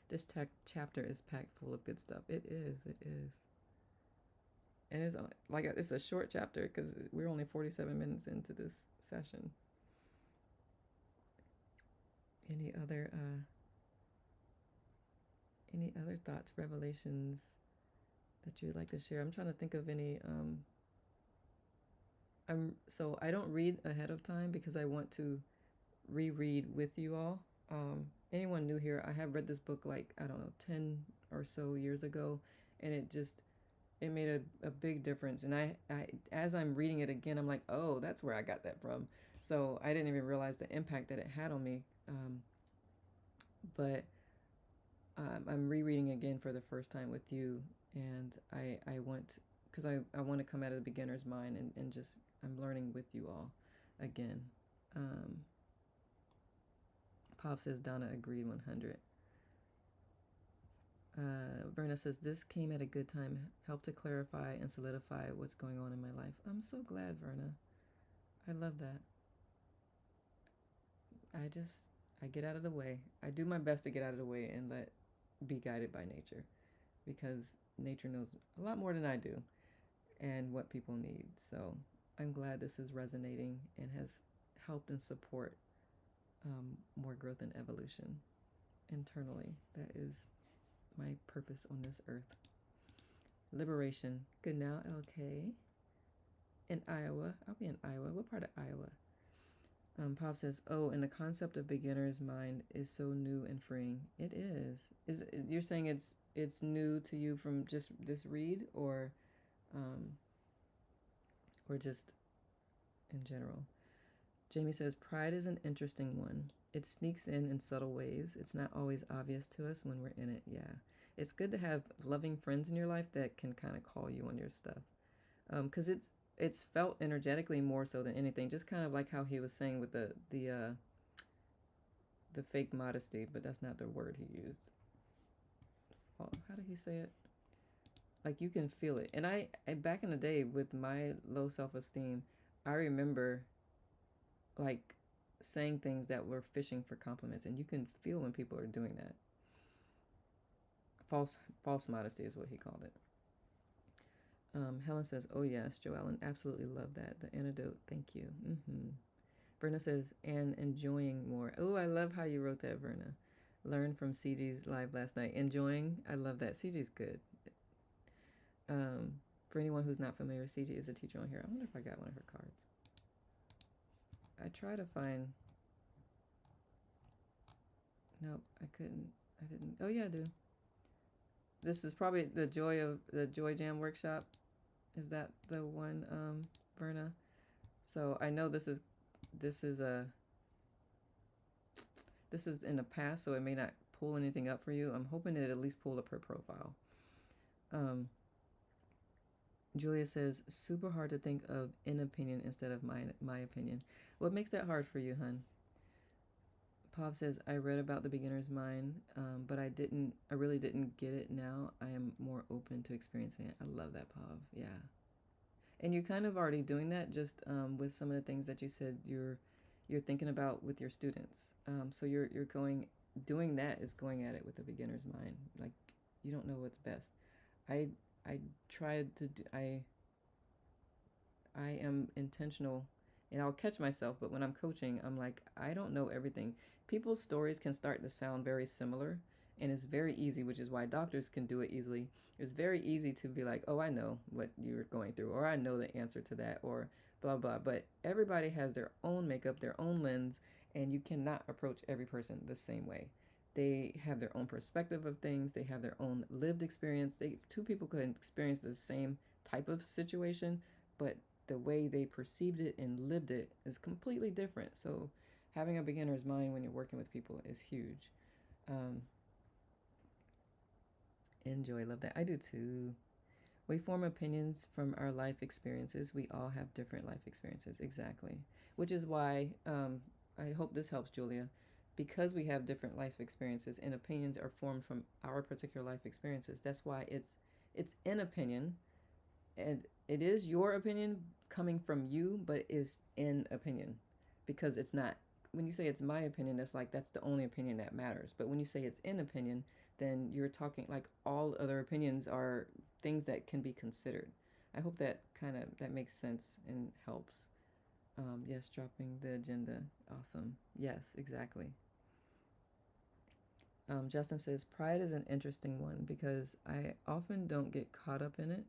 This chapter is packed full of good stuff. It is, it is. And it's a short chapter because we're only 47 minutes into this session. Any other thoughts, revelations that you'd like to share? I'm trying to think of any. So I don't read ahead of time because I want to reread with you all. Anyone new here, I have read this book like, I don't know, 10 or so years ago, and it made a big difference. And I as I'm reading it again, I'm like, oh, that's where I got that from. So I didn't even realize the impact that it had on me. But I'm rereading again for the first time with you, and I want, because I want to come out of the beginner's mind and just, I'm learning with you all again. Pop says, Donna agreed 100. Verna says, this came at a good time, helped to clarify and solidify what's going on in my life. I'm so glad, Verna. I love that. I get out of the way. I do my best to get out of the way and be guided by nature, because nature knows a lot more than I do and what people need. So I'm glad this is resonating and has helped and support more growth and evolution internally. That is my purpose on this earth. Liberation. Good now, LK. In Iowa. I'll be in Iowa. What part of Iowa? Pop says, oh, and the concept of beginner's mind is so new and freeing. It is. You're saying it's new to you from just this read, or just in general? Jamie says, pride is an interesting one. It sneaks in subtle ways. It's not always obvious to us when we're in it. Yeah. It's good to have loving friends in your life that can kind of call you on your stuff. Because it's felt energetically more so than anything. Just kind of like how he was saying with the fake modesty, but that's not the word he used. How did he say it? Like you can feel it. And I back in the day with my low self-esteem, I remember like saying things that were fishing for compliments, and you can feel when people are doing that. False modesty is what he called it. Helen says, oh yes, Joellen, absolutely love that. The antidote, thank you. Verna says, and enjoying more. Oh, I love how you wrote that, Verna. Learn from CG's live last night. Enjoying. I love that. CG's good. For anyone who's not familiar, CG is a teacher on here. I wonder if I got one of her cards. I try to find. Nope, I couldn't. I didn't. Oh yeah, I do. This is probably the Joy Jam workshop. Is that the one, Verna? So I know this is in the past, so it may not pull anything up for you. I'm hoping it at least pull up her profile. Julia says, super hard to think of in opinion instead of my opinion. What makes that hard for you, hun? Pav says, I read about the beginner's mind, but I really didn't get it now. I am more open to experiencing it. I love that, Pav. Yeah. And you're kind of already doing that just with some of the things that you said you're thinking about with your students. So you're doing that is going at it with a beginner's mind. Like, you don't know what's best. I tried to do, I am intentional, and I'll catch myself, but when I'm coaching, I'm like, I don't know everything. People's stories can start to sound very similar, and it's very easy, which is why doctors can do it easily. It's very easy to be like, oh, I know what you're going through, or I know the answer to that, or blah, blah. But everybody has their own makeup, their own lens, and you cannot approach every person the same way. They have their own perspective of things. They have their own lived experience. Two people could experience the same type of situation, but the way they perceived it and lived it is completely different. So having a beginner's mind when you're working with people is huge. Enjoy, love that. I do too. We form opinions from our life experiences. We all have different life experiences, exactly. Which is why I hope this helps, Julia. Because we have different life experiences and opinions are formed from our particular life experiences. That's why it's an opinion, and it is your opinion coming from you, but is an opinion, because it's not. When you say it's my opinion, that's the only opinion that matters. But when you say it's an opinion, then you're talking like all other opinions are things that can be considered. I hope that that makes sense and helps. Yes, dropping the agenda. Awesome. Yes, exactly. Justin says, pride is an interesting one because I often don't get caught up in it.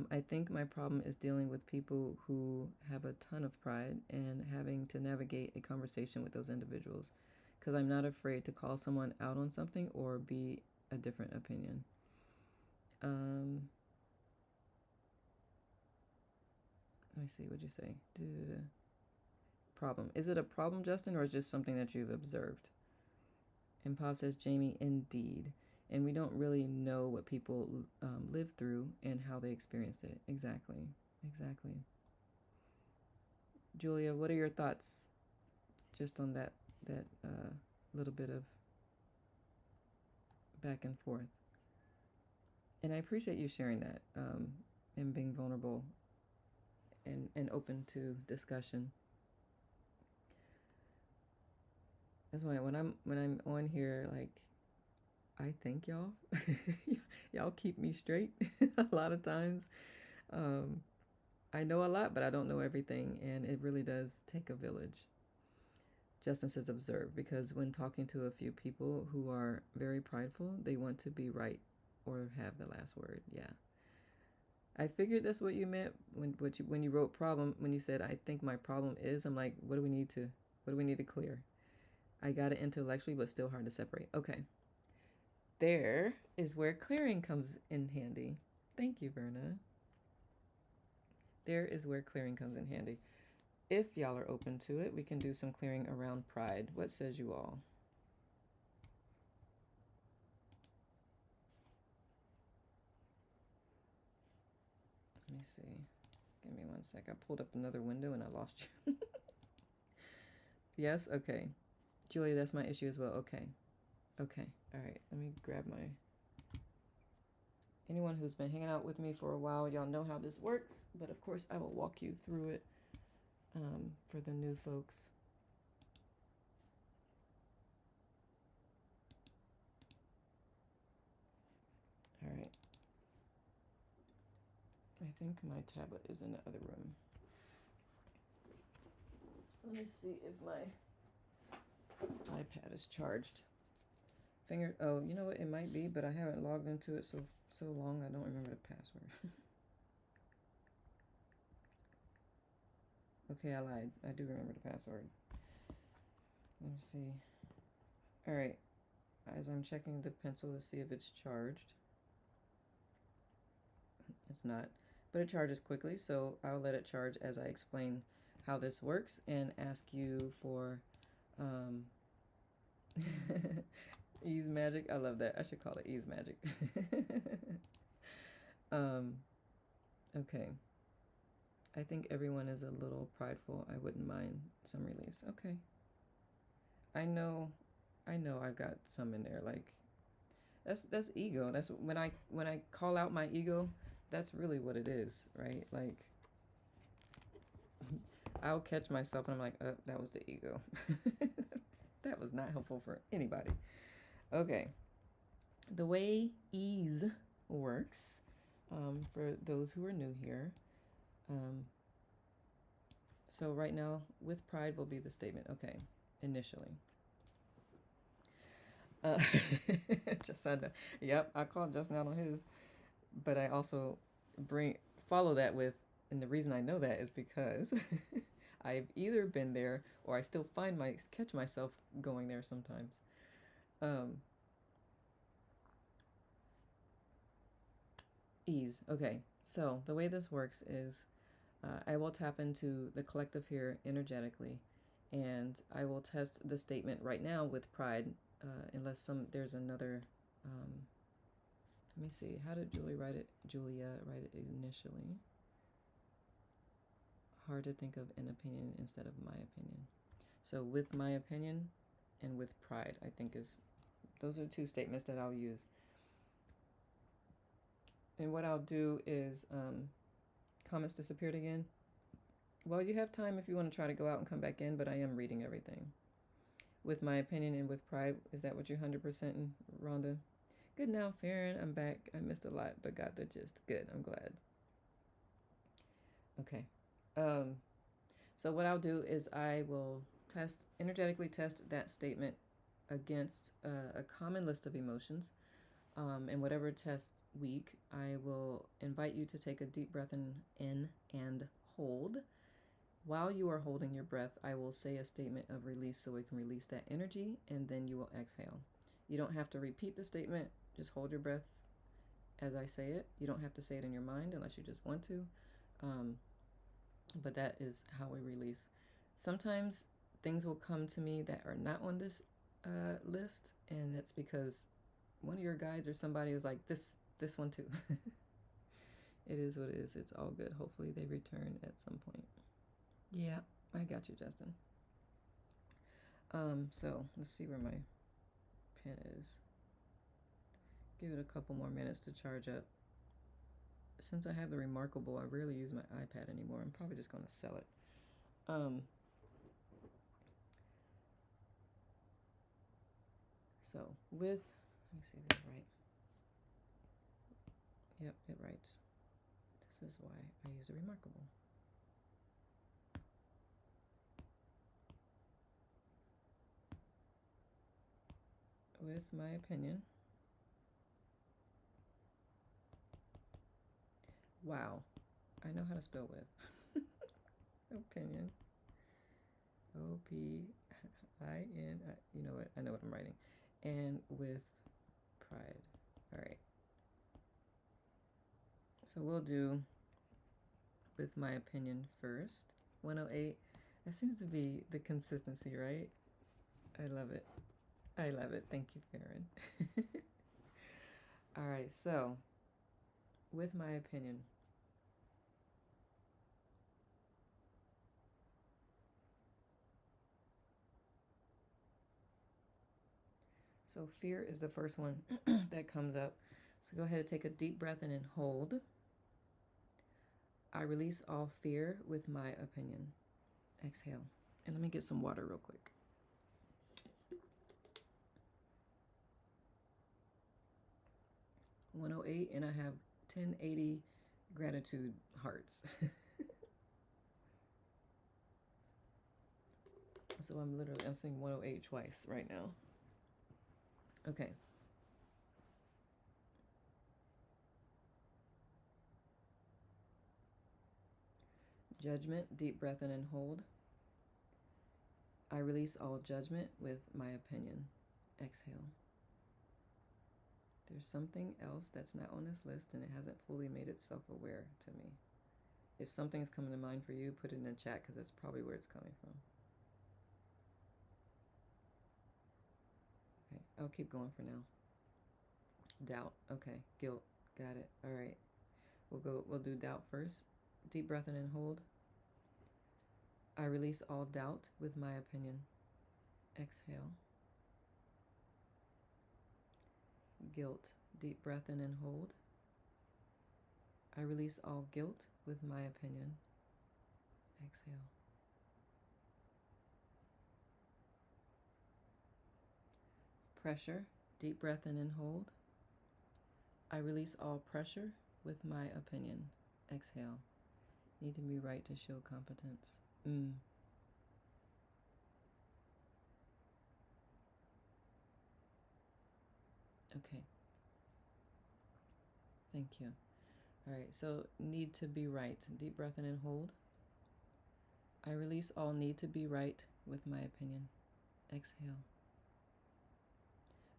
I think my problem is dealing with people who have a ton of pride and having to navigate a conversation with those individuals, because I'm not afraid to call someone out on something or be a different opinion. Let me see, what'd you say? Problem. Is it a problem, Justin, or is it just something that you've observed? And Pop says, Jamie, indeed. And we don't really know what people live through and how they experienced it. Exactly. Exactly. Julia, what are your thoughts just on that little bit of back and forth? And I appreciate you sharing that and being vulnerable and open to discussion. That's why when I'm on here, like, I thank y'all. Y'all keep me straight a lot of times. I know a lot, but I don't know everything, and it really does take a village. Justin says observe, because when talking to a few people who are very prideful, they want to be right or have the last word. Yeah. I figured that's what you meant when you wrote problem. When you said, I think my problem is, I'm like, what do we need to clear? I got it intellectually, but still hard to separate. Okay. There is where clearing comes in handy. Thank you, Verna. There is where clearing comes in handy. If y'all are open to it, we can do some clearing around pride. What says you all? Let me see. Give me one sec. I pulled up another window and I lost you. Yes? Okay. Julie, that's my issue as well. Okay. Okay. All right. Let me grab my... Anyone who's been hanging out with me for a while, y'all know how this works. But of course, I will walk you through it for the new folks. All right. I think my tablet is in the other room. Let me see if my iPad is charged. Oh, you know what? It might be, but I haven't logged into it so long I don't remember the password. Okay, I lied. I do remember the password. Let me see. All right. As I'm checking the pencil to see if it's charged. It's not, but it charges quickly, so I'll let it charge as I explain how this works and ask you for ease magic. I love that. I should call it ease magic. Okay. I think everyone is a little prideful. I wouldn't mind some release. Okay. I know I've got some in there. Like that's ego. That's when I call out my ego, that's really what it is, right? Like I'll catch myself and I'm like, oh, that was the ego. That was not helpful for anybody. Okay. The way ease works, for those who are new here, so right now, with pride will be the statement. Okay, initially. Just said that. Yep, I called Justin out on his, but I also follow that with, and the reason I know that is because I've either been there or I still catch myself going there sometimes. Ease. Okay, so the way this works is I will tap into the collective here energetically, and I will test the statement right now with pride, unless there's another. Let me see. How did Julia write it initially? Hard to think of an opinion instead of my opinion. So with my opinion and with pride, I think those are two statements that I'll use. And what I'll do is, comments disappeared again. Well, you have time if you want to try to go out and come back in, but I am reading everything. With my opinion and with pride, is that what you're 100% in, Rhonda? Good now, Farron. I'm back. I missed a lot, but got the gist. Good. I'm glad. Okay. So what I'll do is I will energetically test that statement against a common list of emotions. And whatever tests weak, I will invite you to take a deep breath in and hold. While you are holding your breath, I will say a statement of release so it can release that energy, and then you will exhale. You don't have to repeat the statement, just hold your breath as I say it. You don't have to say it in your mind unless you just want to. But that is how we release. Sometimes things will come to me that are not on this list, and that's because one of your guides or somebody is like, this one too. It is what it is. It's all good. Hopefully they return at some point. Yeah, I got you, Justin. So let's see where my pen is. Give it a couple more minutes to charge up. Since I have the Remarkable, I rarely use my iPad anymore. I'm probably just going to sell it. So with, let me see if it's right. Yep, it writes. This is why I use the Remarkable. With my opinion. Wow, I know how to spell with. Opinion. O-P-I-N. You know what? I know what I'm writing. And with pride. All right. So we'll do with my opinion first. 108. That seems to be the consistency, right? I love it. I love it. Thank you, Farron. All right. So with my opinion. So fear is the first one that comes up. So go ahead and take a deep breath in and hold. I release all fear with my opinion. Exhale. And let me get some water real quick. $108, and I have 1080 gratitude hearts. So I'm saying 108 twice right now. Okay. Judgment, deep breath in and hold. I release all judgment with my opinion. Exhale. There's something else that's not on this list and it hasn't fully made itself aware to me. If something's coming to mind for you, put it in the chat because that's probably where it's coming from. Okay, I'll keep going for now. Doubt. Okay, guilt. Got it. All right. We'll do doubt first. Deep breath in and hold. I release all doubt with my opinion. Exhale. Guilt. Deep breath in and hold. I release all guilt with my opinion. Exhale. Pressure. Deep breath in and hold. I release all pressure with my opinion. Exhale. Need to be right to show competence. Okay. Thank you. All right, so need to be right. Deep breath in and hold. I release all need to be right with my opinion. Exhale.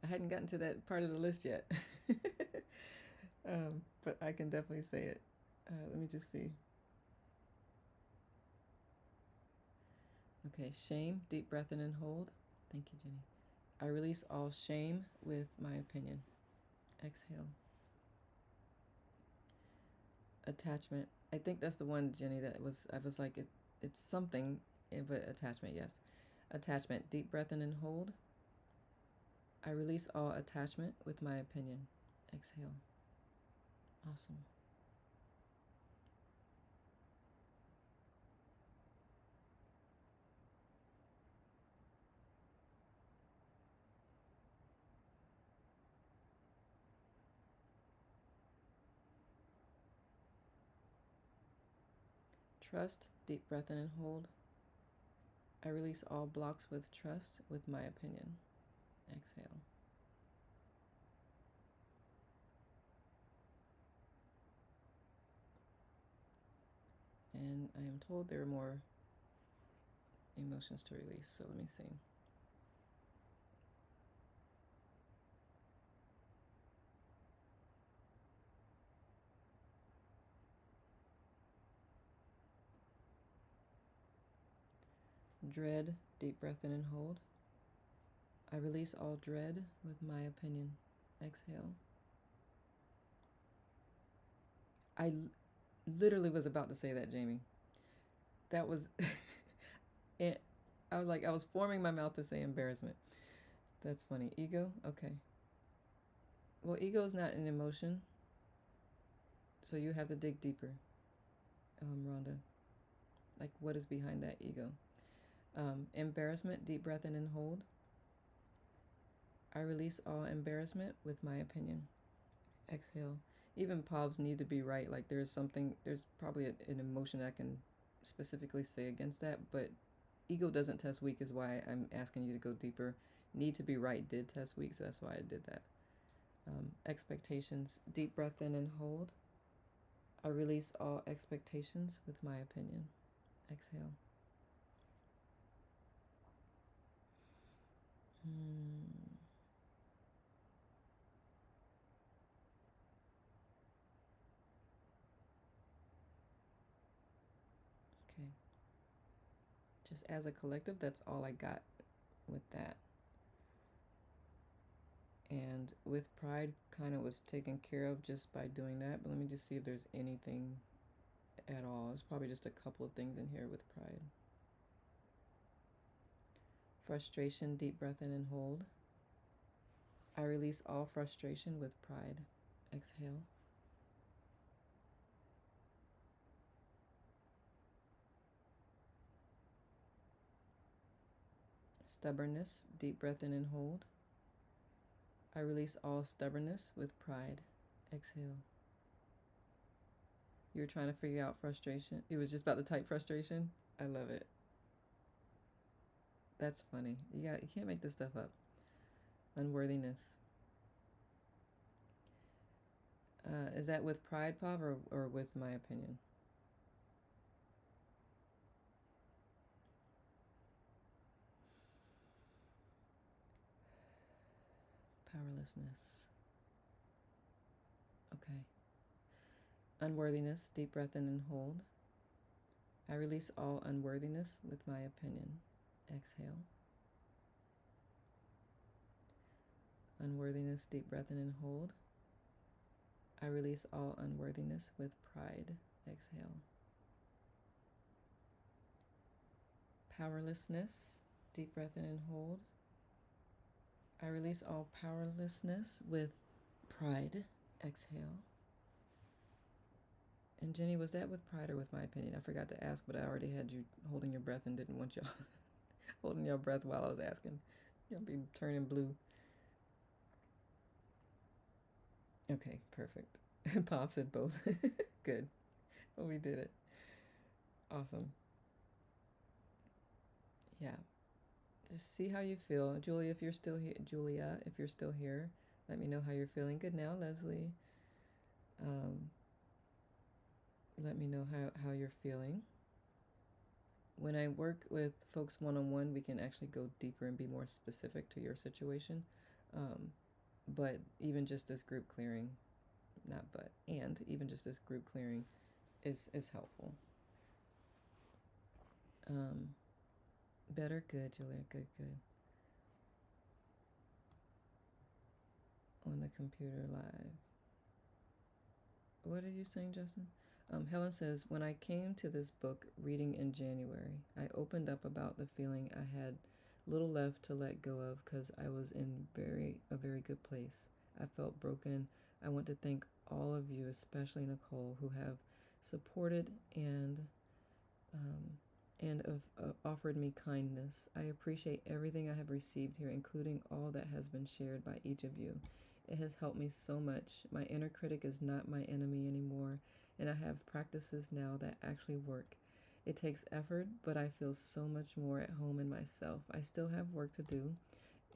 I hadn't gotten to that part of the list yet, but I can definitely say it. Let me just see. Okay, shame. Deep breath in and hold. Thank you, Jenny. I release all shame with my opinion. Exhale. Attachment. I think that's the one, Jenny, that I was like, it's something, but attachment, yes. Attachment. Deep breath in and hold. I release all attachment with my opinion. Exhale. Awesome. Trust. Deep breath in and hold. I release all blocks with trust with my opinion. Exhale. And I am told there are more emotions to release, so let me see. Dread. Deep breath in and hold. I release all dread with my opinion. Exhale. I literally was about to say that, Jamie. That was it. I was forming my mouth to say embarrassment. That's funny. Ego? Okay. Well, ego is not an emotion, so you have to dig deeper, Rhonda. Like, what is behind that ego? Embarrassment, deep breath in and hold. I release all embarrassment with my opinion. Exhale. Even POBs need to be right. Like, there's probably an emotion I can specifically say against that, but ego doesn't test weak is why I'm asking you to go deeper. Need to be right did test weak, so that's why I did that. Expectations, deep breath in and hold. I release all expectations with my opinion. Exhale. Okay. Just as a collective, that's all I got with that. And with pride, kind of was taken care of just by doing that. But let me just see if there's anything at all. There's probably just a couple of things in here with pride. Frustration, deep breath in and hold. I release all frustration with pride. Exhale. Stubbornness, deep breath in and hold. I release all stubbornness with pride. Exhale. You were trying to figure out frustration. It was just about to type frustration. I love it. That's funny. You can't make this stuff up. Unworthiness. Is that with pride, Pav, or with my opinion? Powerlessness. Okay. Unworthiness. Deep breath in and hold. I release all unworthiness with my opinion. Exhale. Unworthiness. Deep breath in and hold. I release all unworthiness with pride. Exhale. Powerlessness. Deep breath in and hold. I release all powerlessness with pride. Exhale. And Jenny, was that with pride or with my opinion? I forgot to ask, but I already had you holding your breath and didn't want y'all holding your breath while I was asking. Y'all be turning blue. Okay, perfect. Pop said both. Good. Well, we did it. Awesome. Yeah. Just see how you feel. Julia, if you're still here, let me know how you're feeling. Good now, Leslie. Let me know how you're feeling. When I work with folks one-on-one, we can actually go deeper and be more specific to your situation. But even just this group clearing, even just this group clearing is helpful. Better, good, Julia, good. On the computer live. What are you saying, Justin? Helen says, when I came to this book reading in January, I opened up about the feeling I had little left to let go of because I was in a very good place. I felt broken. I want to thank all of you, especially Nicole, who have supported and offered me kindness. I appreciate everything I have received here, including all that has been shared by each of you. It has helped me so much. My inner critic is not my enemy anymore, and I have practices now that actually work. It takes effort, but I feel so much more at home in myself. I still have work to do.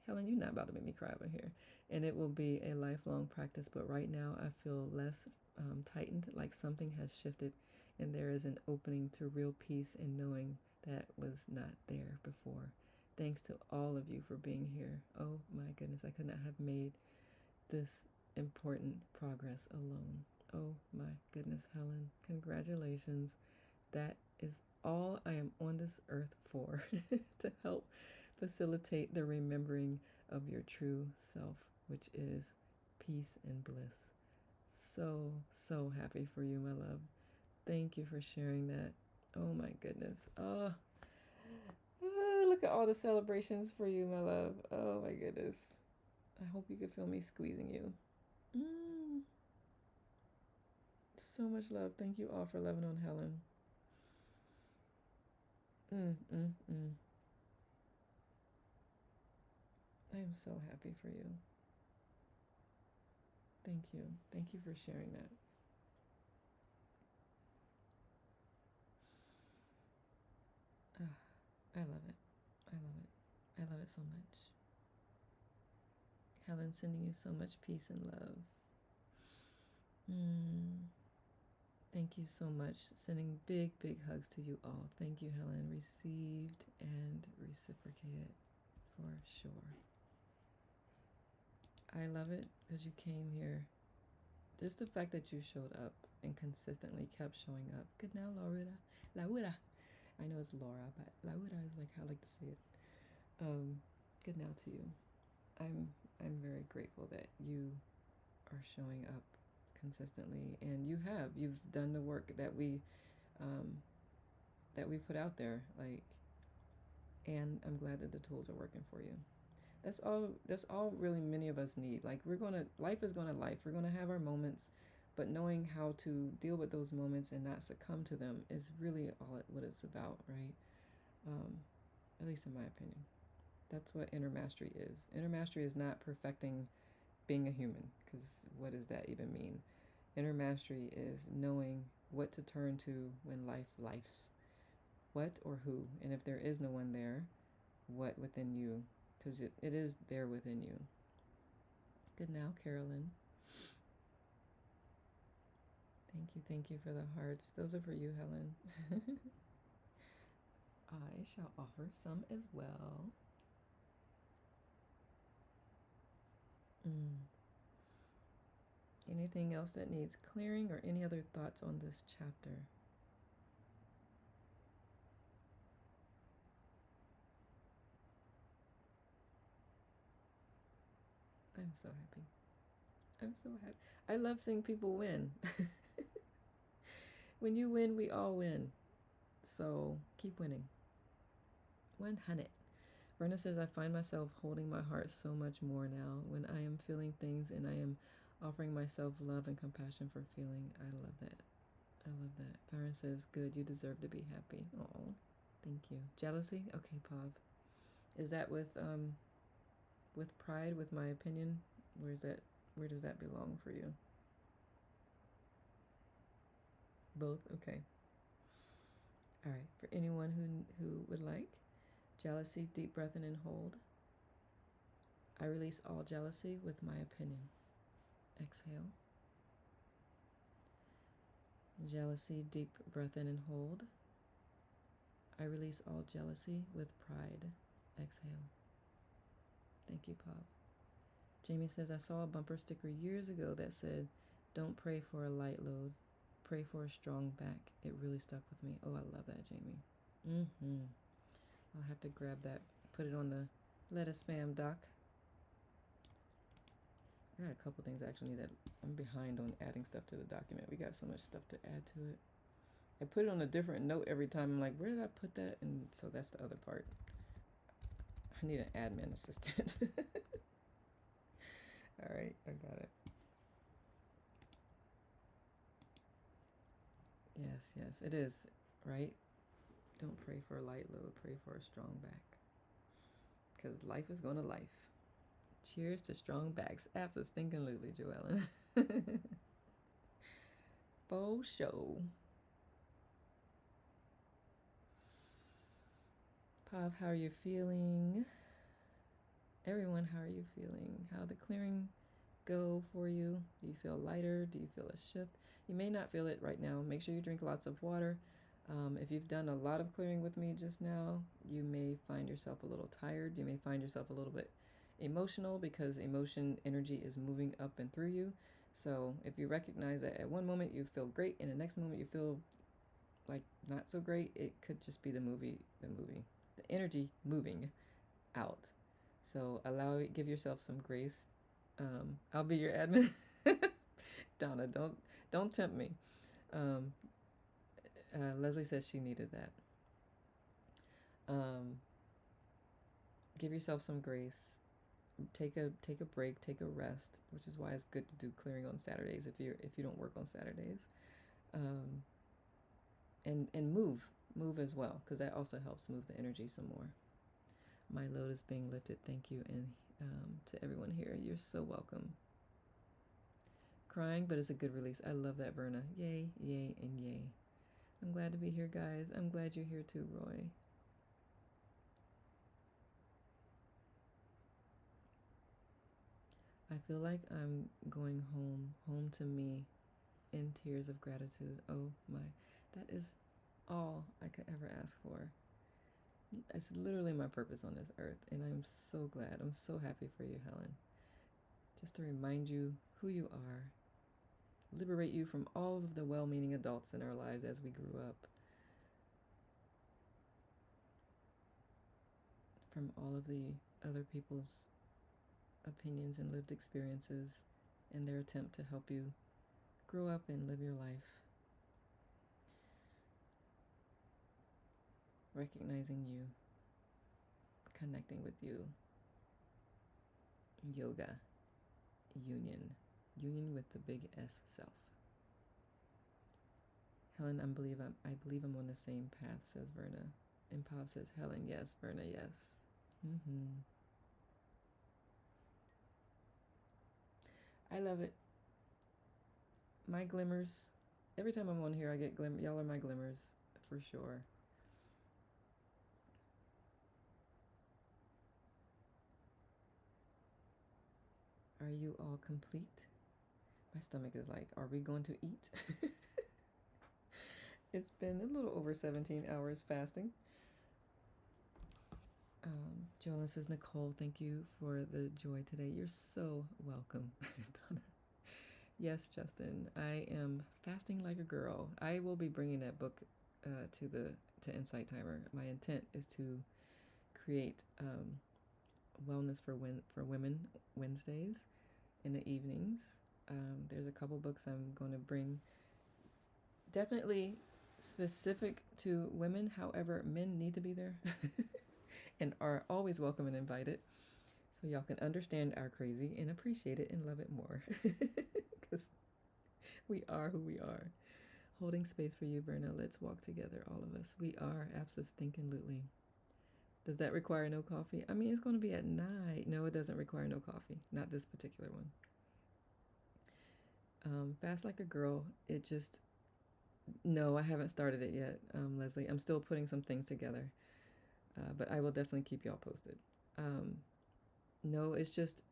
Helen, you're not about to make me cry over here. And it will be a lifelong practice, but right now I feel less tightened, like something has shifted, and there is an opening to real peace and knowing that was not there before. Thanks to all of you for being here. Oh my goodness, I could not have made this important progress alone. Oh my goodness, Helen, congratulations. That is all I am on this earth for, to help facilitate the remembering of your true self, which is peace and bliss. So happy for you, my love. Thank you for sharing that. Oh my goodness. Look at all the celebrations for you, my love. Oh my goodness. I hope you could feel me squeezing you. So much love. Thank you all for loving on Helen. I am so happy for you. Thank you. Thank you for sharing that. I love it. I love it. I love it so much. Helen, sending you so much peace and love. Thank you so much. Sending big hugs to you all. Thank you, Helen. Received and reciprocated for sure. I love it because you came here. Just the fact that you showed up and consistently kept showing up. Good now, Laura. Laura. I know it's Laura, but Laura is like how I like to say it. Good now to you. I'm very grateful that you are showing up consistently, and you've done the work that we put out there, like, and I'm glad that the tools are working for you. That's all really many of us need. Like, life is gonna life. We're gonna have our moments, but knowing how to deal with those moments and not succumb to them is really what it's about, right? At least in my opinion. That's what inner mastery is. Inner mastery is not perfecting being a human, because what does that even mean? Inner mastery is knowing what to turn to when life lifes. What or who, and if there is no one there, what within you, because it is there within you. Good now, Carolyn. Thank you for the hearts. Those are for you, Helen. I shall offer some as well. Anything else that needs clearing, or any other thoughts on this chapter? I'm so happy. I'm so happy. I love seeing people win. When you win, we all win. So keep winning. 100. Verna says, I find myself holding my heart so much more now when I am feeling things, and I am offering myself love and compassion for feeling. I love that. I love that. Farron says, good, you deserve to be happy. Oh, thank you. Jealousy? Okay, Pav. Is that with pride, with my opinion? Where does that belong for you? Both? Okay. All right. For anyone who would like, jealousy, deep breath in and hold. I release all jealousy with my opinion. Exhale. Jealousy, deep breath in and hold. I release all jealousy with pride. Exhale. Thank you, Pav. Jamie says, I saw a bumper sticker years ago that said, don't pray for a light load, pray for a strong back. It really stuck with me. Oh, I love that, Jamie. I'll have to grab that, put it on the Lettuce Fam doc. I got a couple things I actually need that. I'm behind on adding stuff to the document. We got so much stuff to add to it. I put it on a different note every time. I'm like, where did I put that? And so that's the other part. I need an admin assistant. All right, I got it. Yes, it is, right? Don't pray for a light load, pray for a strong back. Because life is going to life. Cheers to strong backs. After stinking Lulu, Joellen. Faux show. Pav, how are you feeling? Everyone, how are you feeling? How the clearing go for you? Do you feel lighter? Do you feel a shift? You may not feel it right now. Make sure you drink lots of water. If you've done a lot of clearing with me just now, you may find yourself a little tired. You may find yourself a little bit emotional, because emotion energy is moving up and through you. So if you recognize that at one moment you feel great and the next moment you feel like not so great, it could just be the energy moving out. So give yourself some grace. I'll be your admin. Donna, don't tempt me. Leslie says she needed that. Give yourself some grace. Take a break. Take a rest, which is why it's good to do clearing on Saturdays if you don't work on Saturdays. And move as well, because that also helps move the energy some more. My load is being lifted. Thank you, and to everyone here, you're so welcome. Crying, but it's a good release. I love that, Verna. Yay, yay, and yay. I'm glad to be here, guys. I'm glad you're here too, Roy. I feel like I'm going home to me, in tears of gratitude. Oh my, that is all I could ever ask for. It's literally my purpose on this earth, and I'm so glad. I'm so happy for you, Helen. Just to remind you who you are, liberate you from all of the well-meaning adults in our lives as we grew up, from all of the other people's opinions and lived experiences in their attempt to help you grow up and live your life. Recognizing you, connecting with you. Yoga, union with the big S self. Helen, I believe I'm on the same path, says Verna. And Pav says, Helen, yes. Verna, yes. I love it. My glimmers. Every time I'm on here, I get glimmer. Y'all are my glimmers, for sure. Are you all complete? My stomach is like, are we going to eat? It's been a little over 17 hours fasting. Jolyn says, Nicole, thank you for the joy today. You're so welcome, Donna. Yes, Justin, I am fasting like a girl. I will be bringing that book to Insight Timer. My intent is to create wellness for women Wednesdays in the evenings. There's a couple books I'm going to bring, definitely specific to women. However, men need to be there and are always welcome and invited, so y'all can understand our crazy and appreciate it and love it more. Because we are who we are. Holding space for you, Berna. Let's walk together, all of us. We are abso-stinkin'-lutely. Does that require no coffee? I mean, it's going to be at night. No, it doesn't require no coffee. Not this particular one. Fast like a girl. It just... No, I haven't started it yet, Leslie. I'm still putting some things together. But I will definitely keep y'all posted. No, it's just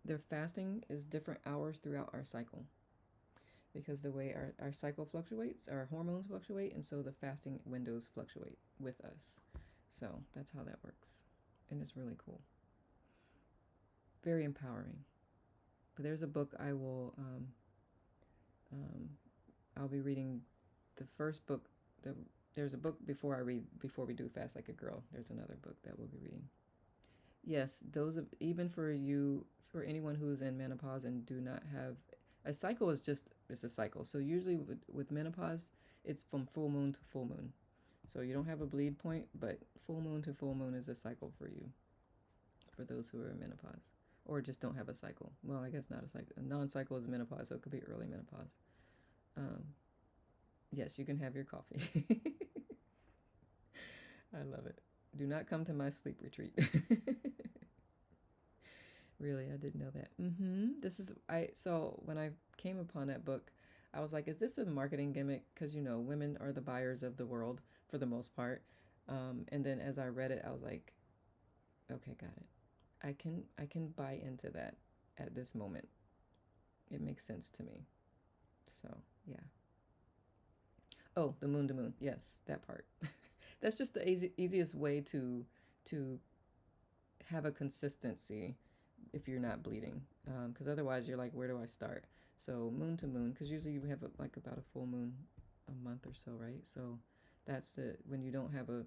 their fasting is different hours throughout our cycle. Because the way our cycle fluctuates, our hormones fluctuate, and so the fasting windows fluctuate with us. So that's how that works. And it's really cool. Very empowering. But there's a book I'll be reading the first book. There's a book before we do Fast Like a Girl. There's another book that we'll be reading. Yes, even for anyone who's in menopause and do not have a cycle it's a cycle. So usually with menopause, it's from full moon to full moon. So you don't have a bleed point, but full moon to full moon is a cycle for you. For those who are in menopause or just don't have a cycle. Well, I guess not a cycle. A non-cycle is menopause, so it could be early menopause. Yes, you can have your coffee. I love it. Do not come to my sleep retreat. Really, I didn't know that. So when I came upon that book, I was like, is this a marketing gimmick? Because, women are the buyers of the world for the most part. And then as I read it, I was like, okay, got it. I can buy into that at this moment. It makes sense to me. So, yeah. Oh, the moon to moon. Yes, that part. That's just the easiest way to have a consistency if you're not bleeding. Because otherwise you're like, where do I start? So moon to moon, because usually you have like about a full moon a month or so, right? So that's when you don't have a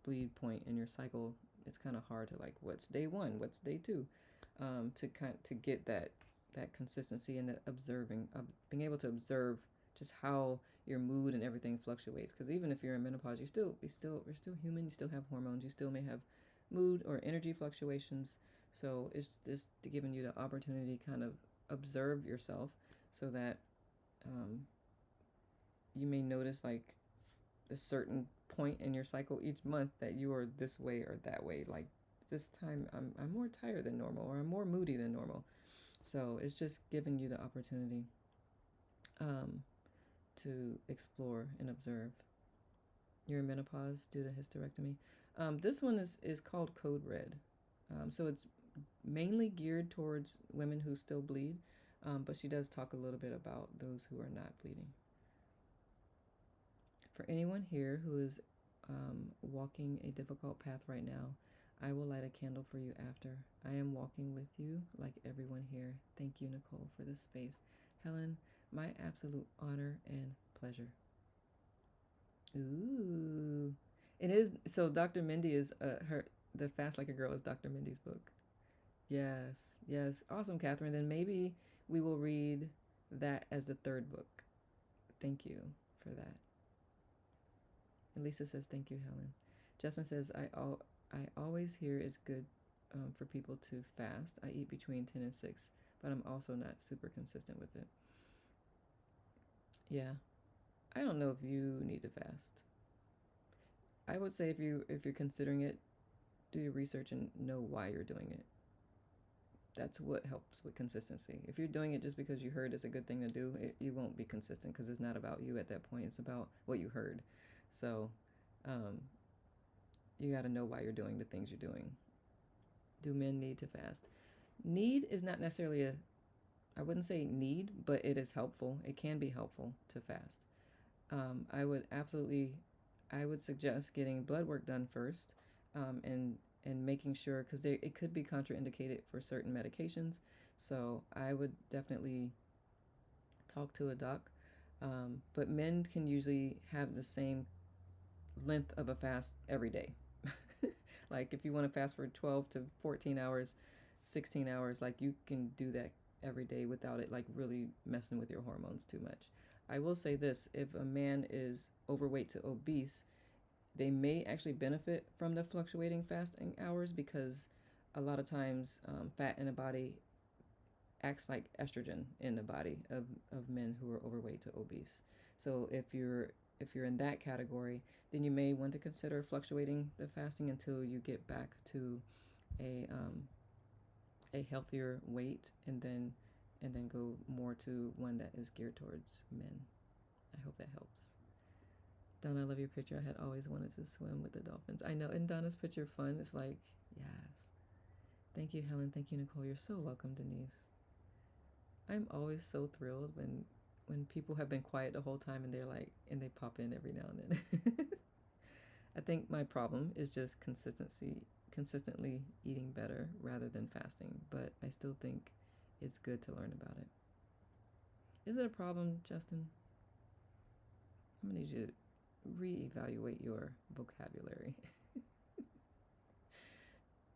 bleed point in your cycle, it's kind of hard to like, what's day one? What's day two? To get that consistency and observing, being able to observe just how your mood and everything fluctuates. Because even if you're in menopause, we're still human. You still have hormones. You still may have mood or energy fluctuations. So it's just giving you the opportunity to kind of observe yourself, so that you may notice like a certain point in your cycle each month that you are this way or that way. Like this time I'm more tired than normal, or I'm more moody than normal. So it's just giving you the opportunity to explore and observe. You're in menopause due to hysterectomy. This one is called Code Red. So it's mainly geared towards women who still bleed, but she does talk a little bit about those who are not bleeding. For anyone here who is walking a difficult path right now, I will light a candle for you after. I am walking with you like everyone here. Thank you, Nicole, for this space. Helen, my absolute honor and pleasure. Ooh. It is. So Dr. Mindy is the Fast Like a Girl is Dr. Mindy's book. Yes. Awesome, Catherine. Then maybe we will read that as the third book. Thank you for that. Lisa says, thank you, Helen. Justin says, I always hear it's good for people to fast. I eat between 10 and 6, but I'm also not super consistent with it. Yeah. I don't know if you need to fast. I would say if you're considering it, do your research and know why you're doing it. That's what helps with consistency. If you're doing it just because you heard it's a good thing to do, you won't be consistent, because it's not about you at that point. It's about what you heard. So you got to know why you're doing the things you're doing. Do men need to fast? Need is not necessarily I wouldn't say need, but it is helpful. It can be helpful to fast. I would absolutely, I would suggest getting blood work done first, and making sure, because it could be contraindicated for certain medications. So I would definitely talk to a doc. But men can usually have the same length of a fast every day. Like if you want to fast for 12 to 14 hours, 16 hours, like you can do that every day without it like really messing with your hormones too much. I will say this, if a man is overweight to obese, they may actually benefit from the fluctuating fasting hours because a lot of times fat in the body acts like estrogen in the body of men who are overweight to obese. So if you're in that category, then you may want to consider fluctuating the fasting until you get back to a a healthier weight, and then go more to one that is geared towards men. I hope that helps. Donna, I love your picture. I had always wanted to swim with the dolphins. I know. And Donna's picture fun. It's like, yes. Thank you, Helen. Thank you, Nicole. You're so welcome, Denise. I'm always so thrilled when people have been quiet the whole time and they're like, and they pop in every now and then. I think my problem is just consistently eating better rather than fasting, but I still think it's good to learn about it. Is it a problem, Justin? I'm gonna need you to reevaluate your vocabulary.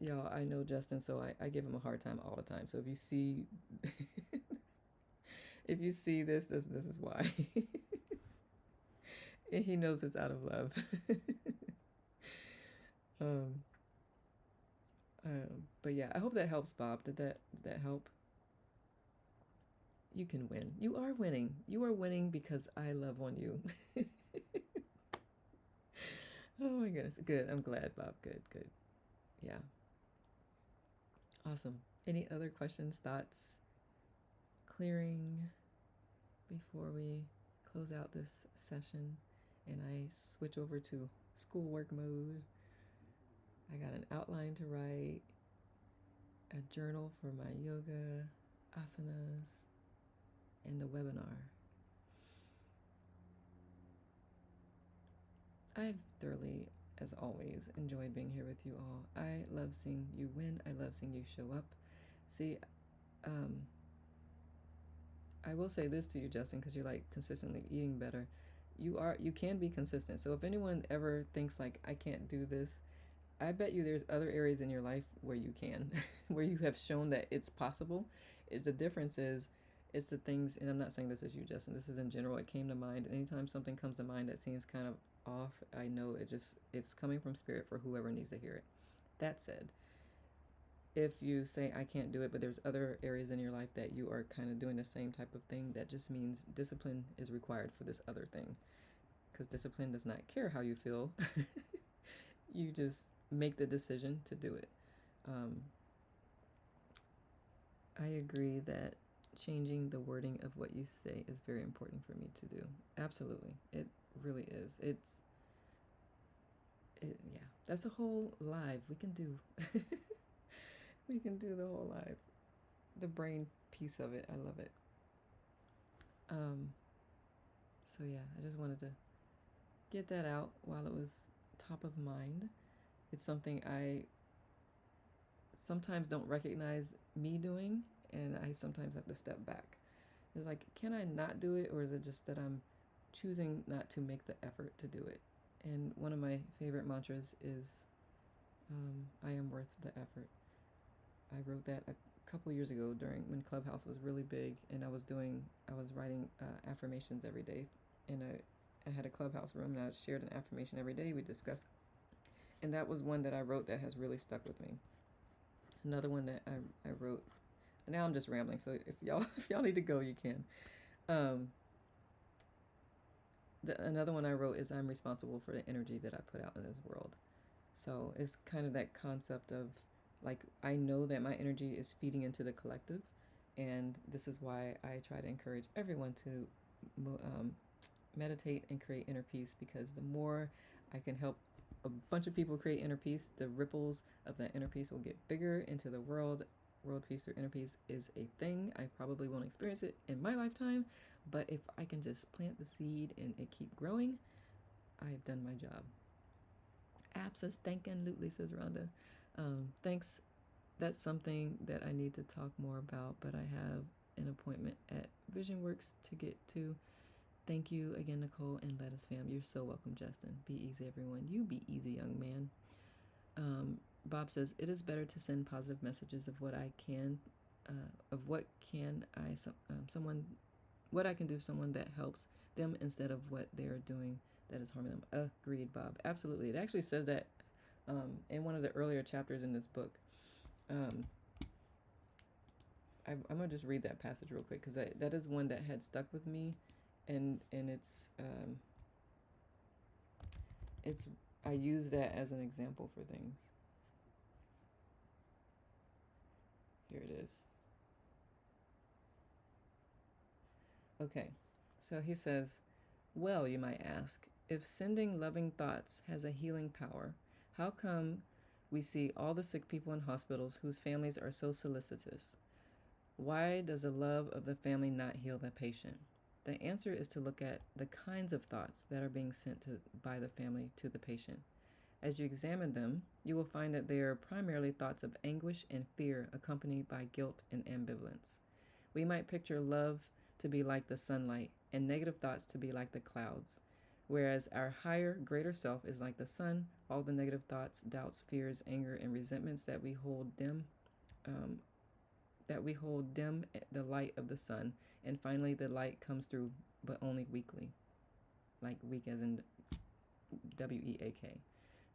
Y'all, I know Justin, so I give him a hard time all the time. So if you see if you see this is why. And he knows it's out of love. um, but yeah, I hope that helps, Bob. Did that help? You can win. You are winning. You are winning because I love on you. Oh my goodness. Good. I'm glad, Bob. Good, good. Yeah. Awesome. Any other questions, thoughts, clearing before we close out this session and I switch over to schoolwork mode? I got an outline to write, a journal for my yoga, asanas, and the webinar. I've thoroughly, as always, enjoyed being here with you all. I love seeing you win. I love seeing you show up. See, I will say this to you, Justin, because you're like consistently eating better. You can be consistent. So if anyone ever thinks like I can't do this, I bet you there's other areas in your life where you can, where you have shown that it's possible. Is the difference is it's the things, and I'm not saying this is you, Justin. This is in general. It came to mind. Anytime something comes to mind that seems kind of off, I know it's coming from spirit for whoever needs to hear it. That said, if you say I can't do it, but there's other areas in your life that you are kind of doing the same type of thing, that just means discipline is required for this other thing. Because discipline does not care how you feel. You just make the decision to do it. I agree that changing the wording of what you say is very important for me to do. Absolutely. It really is. Yeah, that's a whole live we can do. We can do the whole live. The brain piece of it, I love it. So yeah, I just wanted to get that out while it was top of mind. It's something I sometimes don't recognize me doing, and I sometimes have to step back. It's like, can I not do it, or is it just that I'm choosing not to make the effort to do it? And one of my favorite mantras is, I am worth the effort. I wrote that a couple years ago during when Clubhouse was really big, and I was writing affirmations every day. And I had a Clubhouse room, and I shared an affirmation every day. We discussed, and that was one that I wrote that has really stuck with me. Another one that I wrote. Now I'm just rambling, so if y'all need to go, you can. Another one I wrote is, I'm responsible for the energy that I put out in this world. So it's kind of that concept of like, I know that my energy is feeding into the collective, and this is why I try to encourage everyone to meditate and create inner peace, because the more I can help a bunch of people create inner peace, the ripples of that inner peace will get bigger into the world world peace through inner peace is a thing. I probably won't experience it in my lifetime, but if I can just plant the seed and it keep growing, I've done my job. App says thankin', says Rhonda. Thanks. That's something that I need to talk more about, but I have an appointment at VisionWorks to get to. Thank you again, Nicole and Lettuce Fam. You're so welcome, Justin. Be easy, everyone. You be easy, young man. Bob says, it is better to send positive messages of what I can, what I can do for someone that helps them instead of what they're doing that is harming them. Agreed, Bob. Absolutely. It actually says that in one of the earlier chapters in this book. I'm going to just read that passage real quick because that is one that had stuck with me, and it's I use that as an example for things. Here it is. Okay, so he says, well, you might ask, if sending loving thoughts has a healing power, how come we see all the sick people in hospitals whose families are so solicitous? Why does the love of the family not heal the patient? The answer is to look at the kinds of thoughts that are being sent by the family to the patient. As you examine them, you will find that they are primarily thoughts of anguish and fear accompanied by guilt and ambivalence. We might picture love to be like the sunlight and negative thoughts to be like the clouds. Whereas our higher, greater self is like the sun, all the negative thoughts, doubts, fears, anger, and resentments that we hold dim the light of the sun, and finally the light comes through, but only weakly, like weak as in WEAK.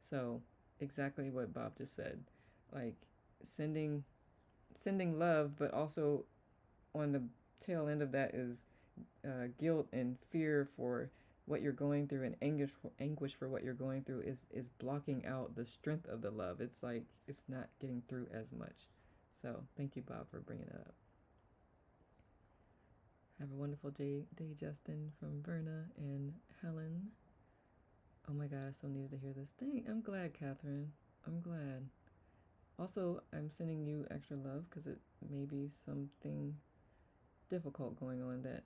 So exactly what Bob just said, like sending love, but also on the tail end of that is guilt and fear for what you're going through, and anguish for what you're going through is blocking out the strength of the love. It's like it's not getting through as much. So thank you, Bob, for bringing it up. Have a wonderful day, Justin, from Verna and Helen. Oh my God, I so needed to hear this. I'm glad, Catherine. I'm glad. Also, I'm sending you extra love because it may be something difficult going on that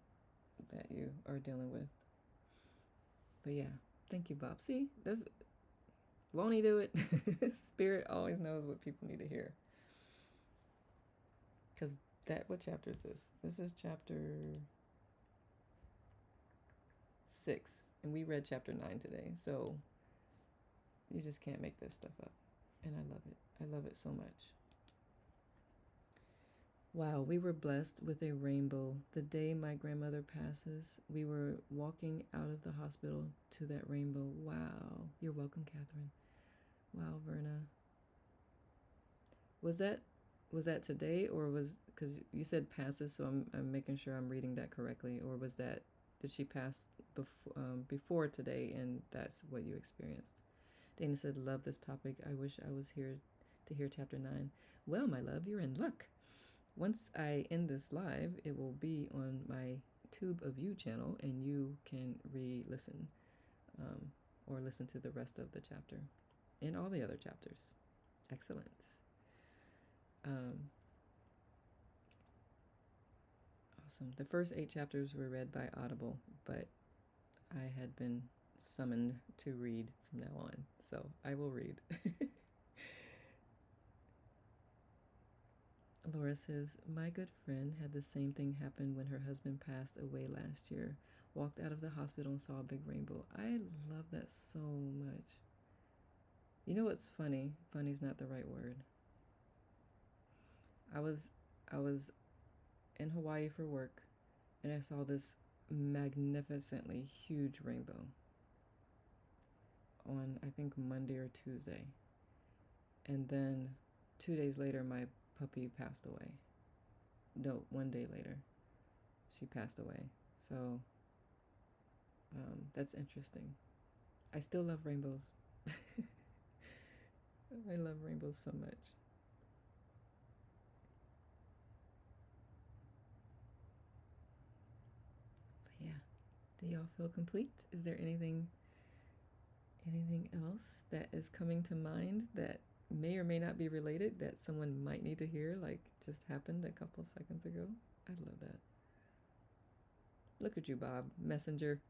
you are dealing with. But yeah, thank you, Bob. See, won't he do it? Spirit always knows what people need to hear. Because what chapter is this? This is chapter 6, and we read chapter 9 today. So you just can't make this stuff up, and I love it. I love it so much. Wow, we were blessed with a rainbow. The day my grandmother passes, we were walking out of the hospital to that rainbow. Wow. You're welcome, Catherine. Wow, Verna. Was that today, or because you said passes, so I'm making sure I'm reading that correctly, or did she pass before today, and that's what you experienced? Dana said, love this topic. I wish I was here to hear chapter 9. Well, my love, you're in luck. Once I end this live, it will be on my Tube of You channel, and you can re-listen or listen to the rest of the chapter and all the other chapters. Excellent. Awesome. The first 8 chapters were read by Audible, but I had been summoned to read from now on, so I will read. Laura says, my good friend had the same thing happen when her husband passed away last year. Walked out of the hospital and saw a big rainbow. I love that so much. You know what's funny? Funny's not the right word. I was in Hawaii for work, and I saw this magnificently huge rainbow on, I think, Monday or Tuesday. And then 2 days later, my puppy passed away. No, 1 day later, she passed away. So that's interesting. I still love rainbows. I love rainbows so much. But yeah, do y'all feel complete? Is there anything else that is coming to mind that may or may not be related that someone might need to hear, like just happened a couple seconds ago. I love that. Look at you, Bob. Messenger.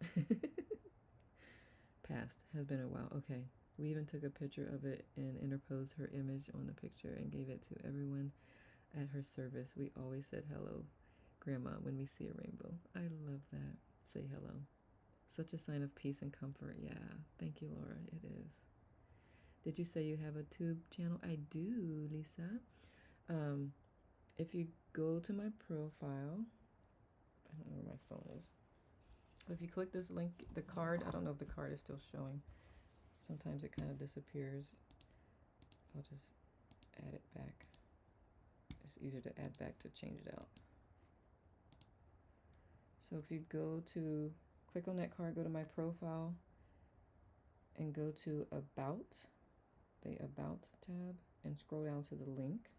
Past has been a while. Okay. We even took a picture of it and interposed her image on the picture and gave it to everyone at her service. We always said hello, Grandma, when we see a rainbow. I love that. Say hello. Such a sign of peace and comfort. Yeah. Thank you, Laura. It is. Did you say you have a tube channel? I do, Lisa. If you go to my profile, I don't know where my phone is. If you click this link, the card, I don't know if the card is still showing. Sometimes it kind of disappears. I'll just add it back. It's easier to add back to change it out. So if you go to, click on that card, go to my profile, and go to About, the About tab, and scroll down to the link.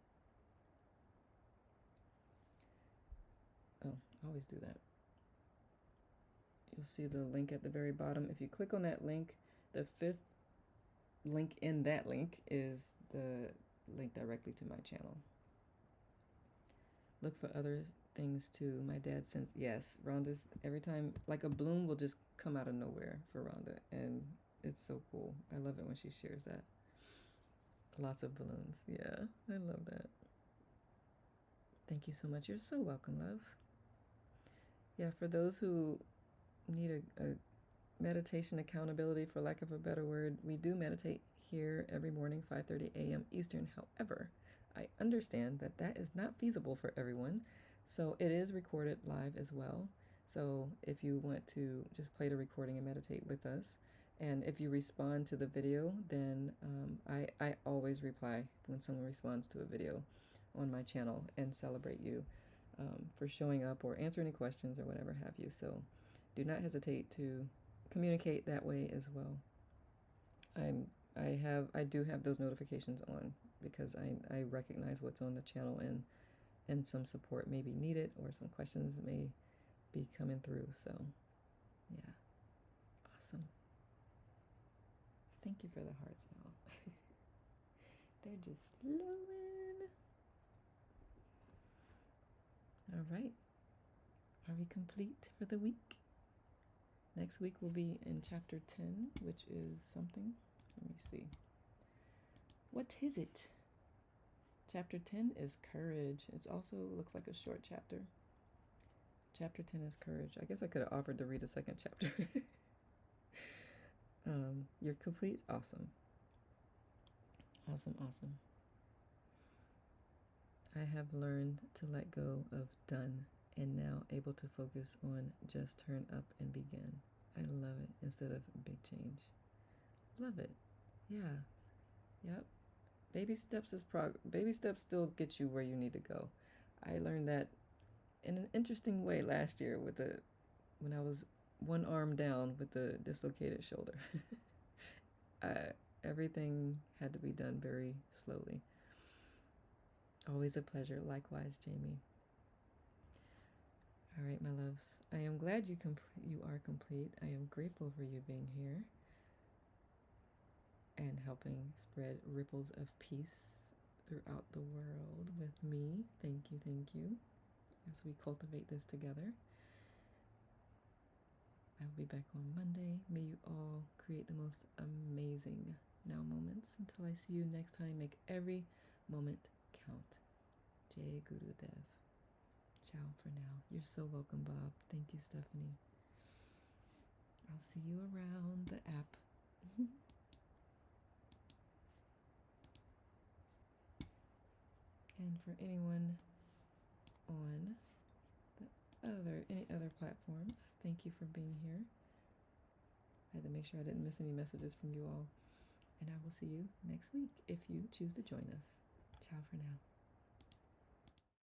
Oh, I always do that. You'll see the link at the very bottom. If you click on that link, the 5th link in that link is the link directly to my channel. Look for other things too. My dad sends, yes, Rhonda's, every time, like a bloom will just come out of nowhere for Rhonda, and it's so cool. I love it when she shares that. Lots of balloons. Yeah, I love that. Thank you so much. You're so welcome, love. Yeah, for those who need a meditation accountability, for lack of a better word, we do meditate here every morning, 5:30 a.m. Eastern. However, I understand that that is not feasible for everyone, so it is recorded live as well. So if you want to just play the recording and meditate with us, and if you respond to the video, then I always reply when someone responds to a video on my channel and celebrate you for showing up or answer any questions or whatever have you. So do not hesitate to communicate that way as well. I do have those notifications on because I recognize what's on the channel, and some support may be needed or some questions may be coming through. So yeah, awesome. Thank you for the hearts now. They're just flowing. All right. Are we complete for the week? Next week we'll be in chapter 10, which is something. Let me see. What is it? Chapter 10 is courage. It also looks like a short chapter. Chapter 10 is courage. I guess I could have offered to read a second chapter. You're complete. Awesome. Awesome, awesome. I have learned to let go of done and now able to focus on just turn up and begin. I love it instead of big change. Love it. Yeah. Yep. Baby steps baby steps still get you where you need to go. I learned that in an interesting way last year when I was one arm down with the dislocated shoulder. Everything had to be done very slowly. Always a pleasure. Likewise, Jamie. All right, my loves. I am glad you are complete. I am grateful for you being here and helping spread ripples of peace throughout the world with me. Thank you, as we cultivate this together. I'll be back on Monday. May you all create the most amazing now moments. Until I see you next time, make every moment count. Jai Guru Dev. Ciao for now. You're so welcome, Bob. Thank you, Stephanie. I'll see you around the app. And for anyone on any other platforms, thank you for being here. I had to make sure I didn't miss any messages from you all. And I will see you next week if you choose to join us. Ciao for now.